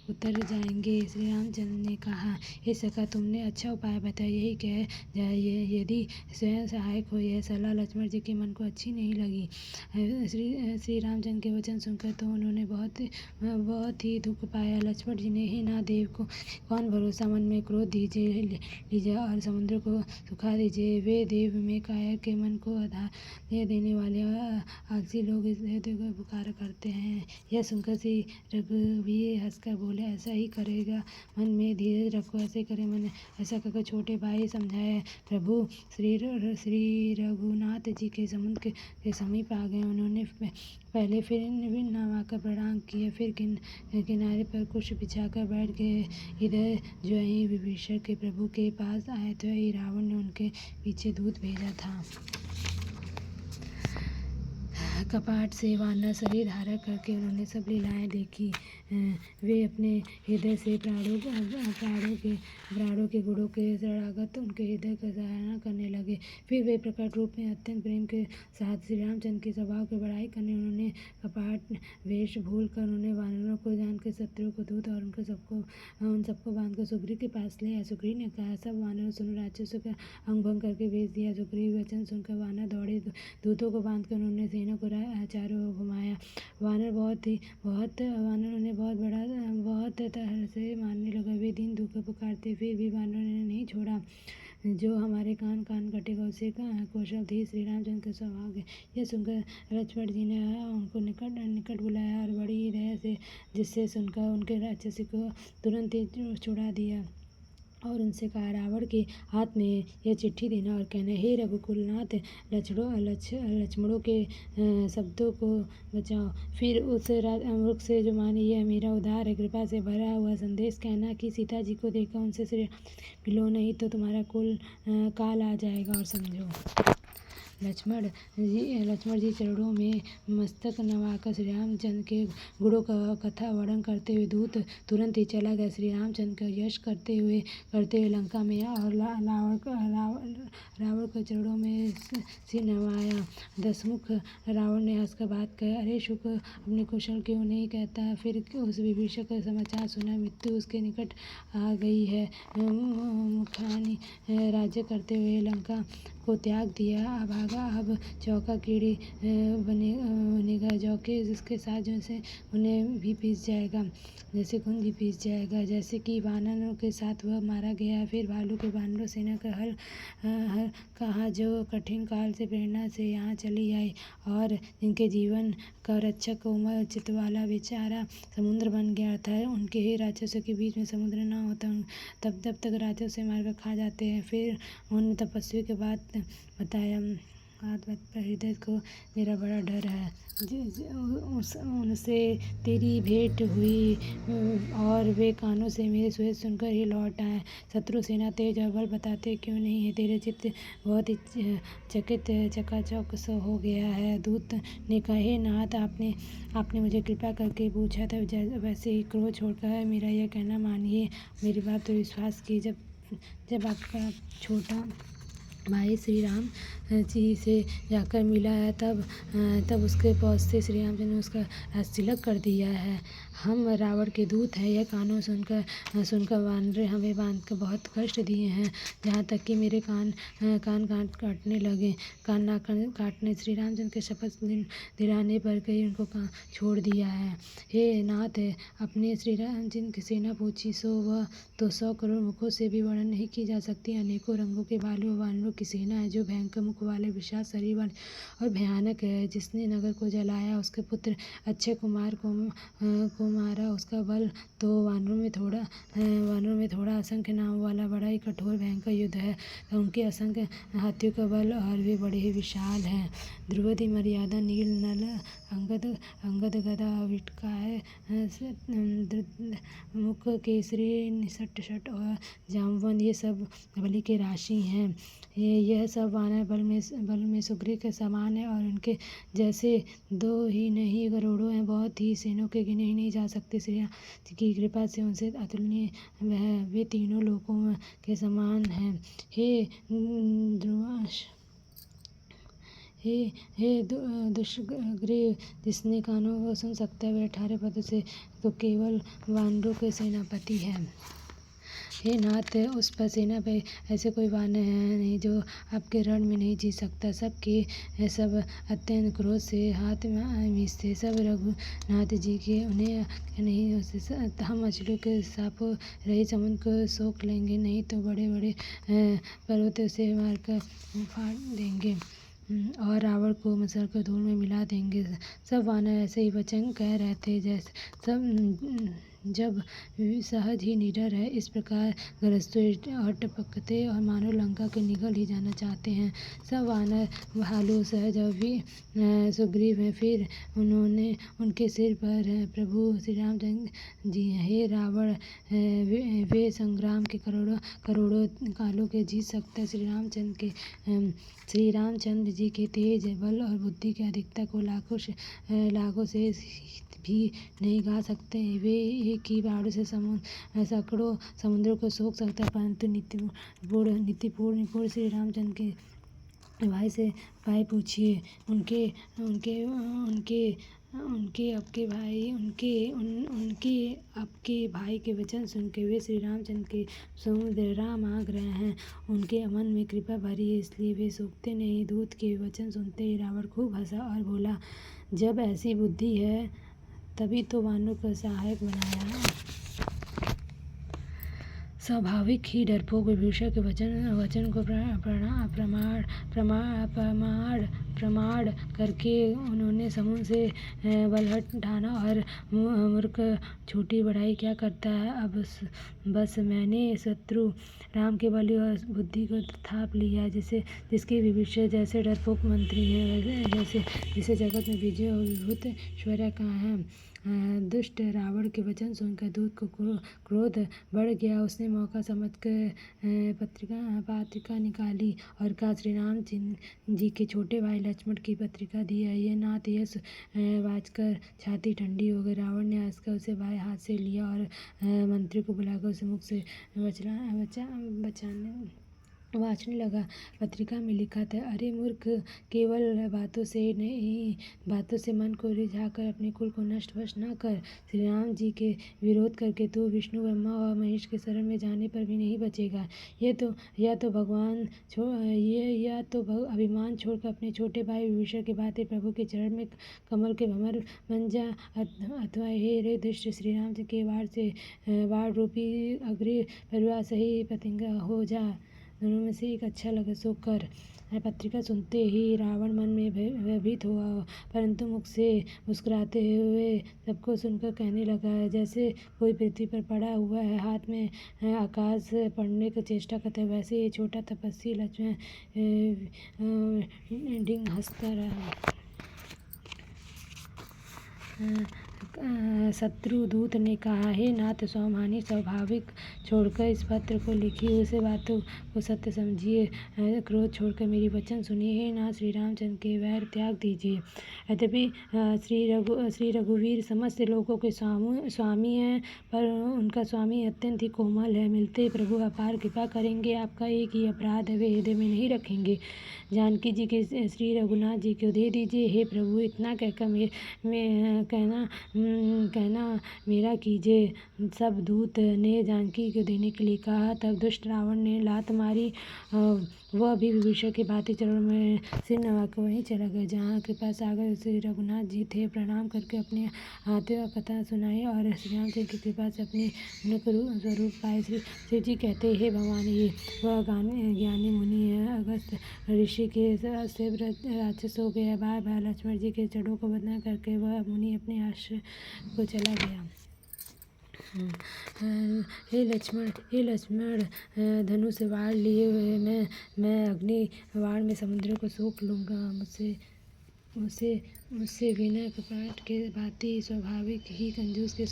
उतर जाएंगे। श्री रामचंद्र ने कहा, हे सखा, तुमने अच्छा उपाय बताया, यही कह जाए। यदि स्वयं सहायक हो यह सलाह लक्ष्मण जी के मन को अच्छी नहीं लगी। श्री रामचंद्र के वचन सुनकर तो उन्होंने बहुत ही दुख पाया। लक्ष्मण जी ने, हे ना देव को कौन भरोसा, मन में क्रोध लीजिए और समुद्र को सुखा दीजिए। वे देव में कायर के मन को आधार देने वाले आलसी लोग इस देव को पुकार करते हैं। यह सुनकर श्री रघुवीर हंसकर बोले, ऐसा ही करेगा, मन में धीरज रखो, ऐसे करे मन। ऐसा कहकर छोटे भाई समझाए। प्रभु श्री रघुनाथ जी के समुद्र के समीप आ गए। उन्होंने पहले फिर नमस्कार प्रणाम किए, फिर किनारे पर कुछ बिछाकर बैठ गए। इधर जो ही विभीषण के प्रभु के पास आए तो ही रावण ने उनके पीछे दूत भेजा था। कपट से वानर शरीर धारण करके उन्होंने सब लीलाएं देखी। वे अपने हृदय से प्राणों के गुणों के शरणागत उनके हृदय का सराहना करने लगे। फिर वे प्रकट रूप में अत्यंत प्रेम के साथ श्री रामचंद्र के स्वभाव की बड़ाई करने उन्होंने कपट वेश भूल कर उन्हें वानरों को जानकर शत्रुओं को दूत और उन सबको बांधकर सुग्रीव के पास ले आए। सुग्रीव ने कहा, सब वानरों सुनो, राक्षसों का अंग भंग करके भेज दिया। सुग्रीव वचन सुनकर वानर दौड़े। दूतों को बांधकर उन्होंने सेना को चारों ओर घुमाया। वानर उन्हें बहुत तरह से मारने लगा। वे दिन दुख पुकारते, फिर भी वानरों ने नहीं छोड़ा। जो हमारे कान कटेगा उसे कौशल थी। श्री रामचंद्र का स्वभाव है। यह सुनकर लक्ष्मण जी ने उनको निकट बुलाया और बड़ी दया से जिससे सुनकर उनके राक्षसी को तुरंत ही छुड़ा दिया और उनसे कहा, रावण के हाथ में यह चिट्ठी देना और कहना, हे रघुकुलनाथ, लक्ष्मणों के शब्दों को बचाओ। फिर उस मूर्ख से जो माने, यह मेरा उदार है, कृपा से भरा हुआ संदेश कहना कि सीता जी को देखकर उनसे श्री मिलो, नहीं तो तुम्हारा काल आ जाएगा। और समझो। लक्ष्मण जी चरणों में मस्तक नवाकर श्री रामचंद्र के गुणों का कथा वर्णन करते हुए दूत तुरंत ही चला गया। श्री रामचंद्र का यश करते हुए लंका में और रावण के चरणों में सिर नवाया। दशमुख रावण ने हंसकर बात कही, अरे शुक, अपने कुशल क्यों नहीं कहता। फिर उस विभीषण का समाचार सुना, मृत्यु उसके निकट आ गई है। मुखानी राज्य करते हुए लंका को त्याग दिया, अब चौका कीड़ी बनेगा। जौके जिसके साथ जैसे उन्हें भी पीस जाएगा, जैसे खून भी पीस जाएगा, जैसे कि वानरों के साथ वह मारा गया। फिर भालू के वानरों सेना का हल कहा, जो कठिन काल से प्रेरणा से यहाँ चली आई और जिनके जीवन का रक्षक कोमल चित्त वाला बेचारा समुद्र बन गया था। उनके ही राक्षसों के बीच में समुद्र न होता तब तक राक्षस से मारकर खा जाते हैं। फिर उन तपस्वी के बाद बताया, हृदय को मेरा बड़ा डर है। उनसे तेरी भेंट हुई और वे कानों से मेरे सुहेज सुनकर ही लौट आए। शत्रु सेना तेज और बल बताते क्यों नहीं है, तेरे चित्त बहुत ही चकाचौक हो गया है। दूत ने कहा, हे नाथ, आपने मुझे कृपा करके पूछा था, वैसे ही क्रोध छोड़कर मेरा यह कहना मानिए। मेरी बात तो विश्वास की। जब आपका छोटा भाई श्री राम जी से जाकर मिला है तब उसके पहुँचते श्री रामचंद्र ने उसका राजतिलक कर दिया है। हम रावण के दूत हैं। यह कानों सुनकर वानर हमें बांधकर बहुत कष्ट दिए हैं, जहाँ तक कि मेरे कान काटने लगे। कान ना काटने श्री रामचंद्र के शपथ दिलाने पर कहीं उनको छोड़ दिया है। हे नाथ, अपने श्री रामचंद्र की सेना पूछी सो वह तो 100 करोड़ मुखों से भी वर्णन नहीं की जा सकती। अनेकों रंगों के भालू वानरों की सेना है, जो भयंकर मुख वाले, विशाल शरीर वाले और भयानक है। जिसने नगर को जलाया, उसके पुत्र अक्षय कुमार को मारा। उसका बल तो वानरों में थोड़ा असंख्य नाम वाला बड़ा ही कठोर भयंकर युद्ध है। उनके असंख्य हाथियों का बल और वे बड़े ही विशाल हैं। द्रुपदी, मर्यादा, नील, नल, अंगद, गदा, विटकाय, मुख, केसरी, निषट और जामवंत, ये सब बलि के राशि हैं। यह सब वानर बल में सुग्रीव के समान है और उनके जैसे दो ही नहीं करोड़ों हैं, बहुत ही सेनों के गिने ही नहीं जा सकते। श्री राम की कृपा से उनसे अतुलनीय वे तीनों लोकों के समान हैं। हे ध्रुवांश, हे दुष्ग्रीव, जिसने कानों को सुन सकता है वह 18 पदों से तो केवल वानरों के सेनापति है। हे नाथ, उस पर सेना पे ऐसे कोई वानर है नहीं जो आपके रण में नहीं जीत सकता। सब अत्यंत क्रोध से हाथ में मीचते, सब रघुनाथ जी के उन्हें नहीं होते। हम मछलियों के सांपों रही समुद्र को सोख लेंगे, नहीं तो बड़े बड़े पर्वतों से मारकर फाड़ देंगे और रावण को मसलकर धूल में मिला देंगे। सब वानर ऐसे ही वचन कह रहे थे जैसे सब जब सहज ही निडर है, इस प्रकार गरजते और टपकते और मानो लंका के निगल ही जाना चाहते हैं। सब वानर भालू सहज और भी सुग्रीव हैं। फिर उन्होंने उनके सिर पर प्रभु श्री रामचंद्र जी हैं। हे रावण, वे संग्राम के करोड़ों कालों के जीत सकते श्री रामचंद्र जी के तेज बल और बुद्धि की अधिकता को लाखों से भी नहीं गा सकते। वे एक ही बाण से सैकड़ों समुद्रों को सोख सकता है, परंतु नीतिपूर्ण श्री रामचंद्र के भाई से भाई पूछिए, उनके आपके भाई के वचन सुनकर वे श्री रामचंद्र के समुद्र राम आग रहे हैं। उनके मन में कृपा भरी है, इसलिए वे सोखते नहीं। दूत के वचन सुनते ही रावण खूब हंसा और बोला, जब ऐसी बुद्धि है तभी तो वानरों को सहायक बनाया। स्वाभाविक ही डरपोक विभीषण के वचन को प्रमाण करके उन्होंने समुद्र से बलहट ठाना और मूर्ख छोटी बड़ाई क्या करता है। अब बस मैंने शत्रु राम के बल और बुद्धि को थाप लिया, जिसके विभीषण जैसे डरपोक मंत्री हैं, जिसे जगत में विजय और विभूत ऐश्वर्य कहाँ है। दुष्ट रावण के वचन सुनकर दूत को क्रोध बढ़ गया। उसने मौका समझकर पत्रिका निकाली और कहा, श्री राम जी के छोटे भाई लक्ष्मण की पत्रिका दी है। ये नाथ यश वाचकर छाती ठंडी हो गई। रावण ने हंसकर उसे बाएं हाथ से लिया और मंत्री को बुलाकर उसे मुख से वाचने लगा। पत्रिका में लिखा था, अरे मूर्ख, केवल बातों से मन को रिझाकर अपने कुल को नष्ट न कर। श्री राम जी के विरोध करके तू विष्णु, ब्रह्मा और महेश के शरण में जाने पर भी नहीं बचेगा। या तो अभिमान छोड़कर अपने छोटे भाई विभीषण के भांति प्रभु के चरण में कमल के भंवर बन जा, अथवा हे रे दुष्ट, श्री राम जी के वार रूपी अग्नि परिवार सही प्रतिज्ञा हो जा। दोनों में से एक अच्छा लगे सो कर। पत्रिका सुनते ही रावण मन में भयभीत हुआ, परंतु मुख से मुस्कुराते हुए सबको सुनकर कहने लगा, जैसे कोई पृथ्वी पर पड़ा हुआ है हाथ में आकाश पढ़ने की चेष्टा करता है, वैसे ये छोटा तपस्वी लक्ष्मण डिंग हंसता रहा। शत्रुदूत ने कहा, हे नाथ, स्वाभिमानी स्वाभाविक छोड़कर इस पत्र को लिखी उसे बातों को सत्य समझिए, क्रोध छोड़कर मेरी वचन सुनिए। हे नाथ, श्री रामचंद्र के वैर त्याग दीजिए। यद्यपि श्री रघुवीर समस्त लोगों के स्वामी हैं, पर उनका स्वामी अत्यंत ही कोमल है। मिलते प्रभु अपार कृपा करेंगे, आपका एक ही अपराध है, वे हृदय में नहीं रखेंगे। जानकी जी के श्री रघुनाथ जी को दे दीजिए। हे प्रभु, इतना कहकर कहना मेरा कीजिए। सब दूत ने जानकी को देने के लिए कहा। तब दुष्ट रावण ने लात मारी, वह भी विभीषण के भांति चरणों में सिर नवाकर वहीं चला गया जहाँ कृपा सागर श्री रघुनाथ जी थे। प्रणाम करके अपने हाथों का कथा सुनाई और श्री रामचंद्र की कृपा से अपने स्वरूप पाए। शिव जी कहते, हे भगवान, ये वह ज्ञानी मुनि है। अगस्त ऋषि के से राक्षस हो गया। बार बार लक्ष्मण जी के चरणों को वंदना करके वह मुनि अपने आश्रम को चला गया। हे लक्ष्मण, धनुष वार लिए हुए मैं अग्नि वार में समुद्र को सोख लूँगा। मुझसे मुझसे बिना कपट के भांति स्वाभाविक ही कंजूस से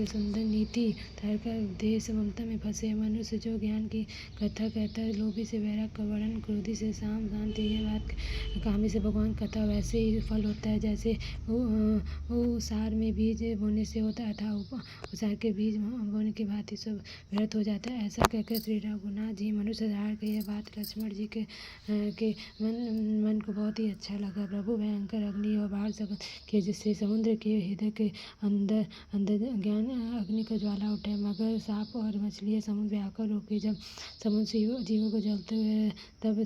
सुंदर नीति तारकर उपदेश ममता में फंसे मनुष्य जो ज्ञान की कथा कहता है, लोभी से वैराग का वर्णन, क्रोधी से साम, शांति ये बात, कामी से भगवान कथा, वैसे ही फल होता है जैसे उसार में बीज बोने से होता है, अथवा उसार के बीज बोने के भांति सब व्यर्थ हो जाता है। ऐसा कहकर श्री रघुनाथ जी मनुष्य धारण के यह बात लक्ष्मण जी के मन को बहुत ही अच्छा लगा। प्रभु भयंकर अग्नि और बाढ़ के जिससे समुद्र के हृदय के अंदर ज्ञान अग्नि का ज्वाला उठे, मगर सांप और मछलियाँ समुद्र में आकर रोके। जब समुद्र जीवों को जलते हुए तब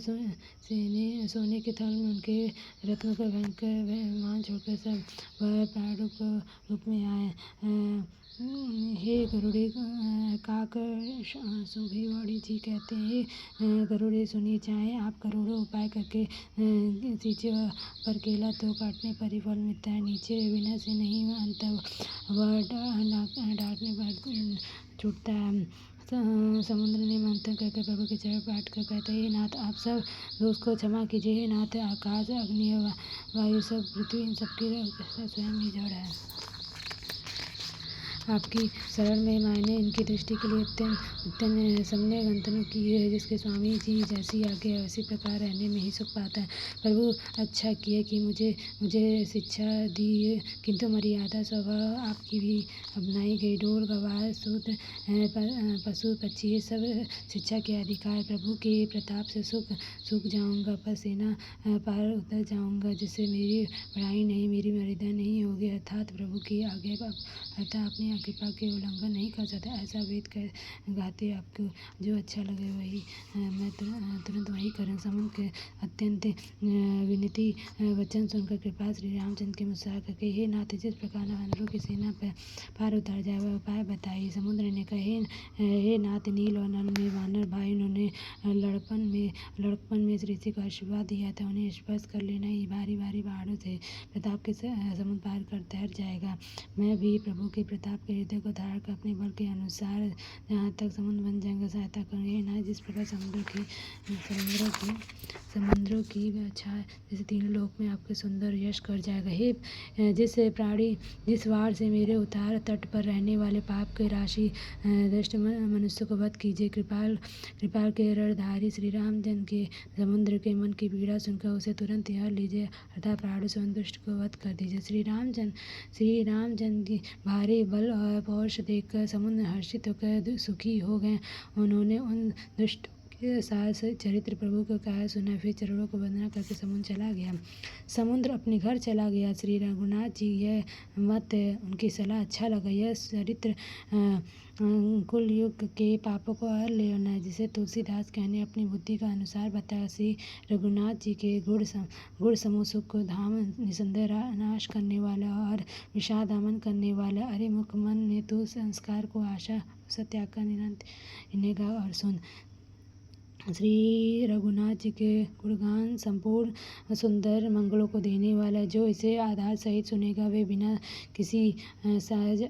सोने के थल में उनके रत्नों का भयंकर मान छोड़कर सब वह प्राणों के रूप में आए। हे गरुड़े काक सुभिवाड़ी जी कहते हैं, गरुड़े सुनिए, चाहे आप करोड़ों उपाय करके सींचे पर केला तो काटने पर ही फल मिलता है, नीचे बिना से नहीं अंत वह डांटने पर छूटता है। समुद्र ने मंथन करके प्रभु के चरण पाट कर कहते, हे नाथ आप सब दोष को क्षमा कीजिए। हे नाथ आकाश अग्नि वायु सब पृथ्वी इन सबकी स्वयं ही जड़ है। आपकी शरण में मायने इनकी दृष्टि के लिए अत्यंत सम्य गंतनों की है, जिसके स्वामी जी जैसी आज्ञा है उसी प्रकार रहने में ही सुख पाता है। प्रभु अच्छा किए कि मुझे शिक्षा दी, किंतु मर्यादा स्वभाव आपकी भी अपनाई गई। ढोल गवार सूत्र पशु पक्षी ये सब शिक्षा के अधिकार। प्रभु के प्रताप से सूख जाऊंगा, पर सेना पार उतर जाऊंगा, जिससे मेरी पढ़ाई नहीं, मेरी मर्यादा नहीं होगी, अर्थात प्रभु की आज्ञा अर्थात अपनी कृपा के उल्लंघन नहीं कर सकता। ऐसा वेद कर गाते आपको जो अच्छा लगे वही मैं तुरंत वही करूँ। समुद्र के अत्यंत विनती वचन सुनकर कृपा श्री रामचंद्र के मुस्कुरा करके, हे नाथ जिस प्रकार वानरों की सेना पर पार उतर जाए वह उपाय बताइए। समुद्र ने कहे, हे नाथ नील और नल में वानर भाई, उन्होंने लड़कपन में ऋषि को आशीर्वाद दिया था, उन्हें स्पर्श कर लेना ही भारी पहाड़ों से प्रताप के समुद्र पार कर तैर जाएगा। मैं भी प्रभु के प्रताप के हृदय को धारण कर अपने बल के अनुसार जहाँ तक समुद्र बन जाएगा सहायता करूँगी। ना जिस प्रकार समुद्रों की छाया जैसे तीनों लोक में आपके सुंदर यश कर जाएगा। हे जिस वार से मेरे उतार तट पर रहने वाले पाप के राशि दृष्ट मनुष्य को वध कीजिए। कृपाल के रणधारी श्री रामचंद्र के समुद्र के मन की पीड़ा सुनकर उसे तुरंत हर लीजिए, अर्थात प्राणों से दुष्ट को वध कर दीजिए। श्री रामचंद्र की भारी बल और पौरुष देखकर समुद्र हर्षित होकर सुखी हो गए। उन्होंने उन दुष्ट के साहस चरित्र प्रभु को कहा सुना, फिर चरणों को वंदना करके समुद्र अपने घर चला गया। श्री रघुनाथ जी यह मत उनकी सलाह अच्छा लगा। यह चरित्र कुल युग के पापों को हर ले लेना है, जिसे तुलसीदास कहने अपनी बुद्धि का अनुसार बताया। श्री रघुनाथ जी के गुण समूह सुख को धाम निसंदेह नाश करने वाला और विषाद दमन करने वाला। अरे मुख मन ने तू संस्कार को आशा सत्याग कर निरंतर इन्हें गा और सुन। श्री रघुनाथ जी के गुणगान संपूर्ण सुंदर मंगलों को देने वाला, जो इसे आधार सहित सुनेगा वे बिना किसी सहज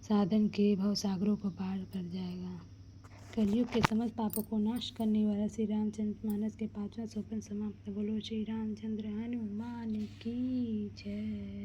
साधन के भवसागरों को पार कर जाएगा। कलयुग के समस्त पापों को नाश करने वाला श्री रामचंद्र मानस के 5वां सोपान समाप्त। बोलो श्री रामचंद्र हनुमान की जय।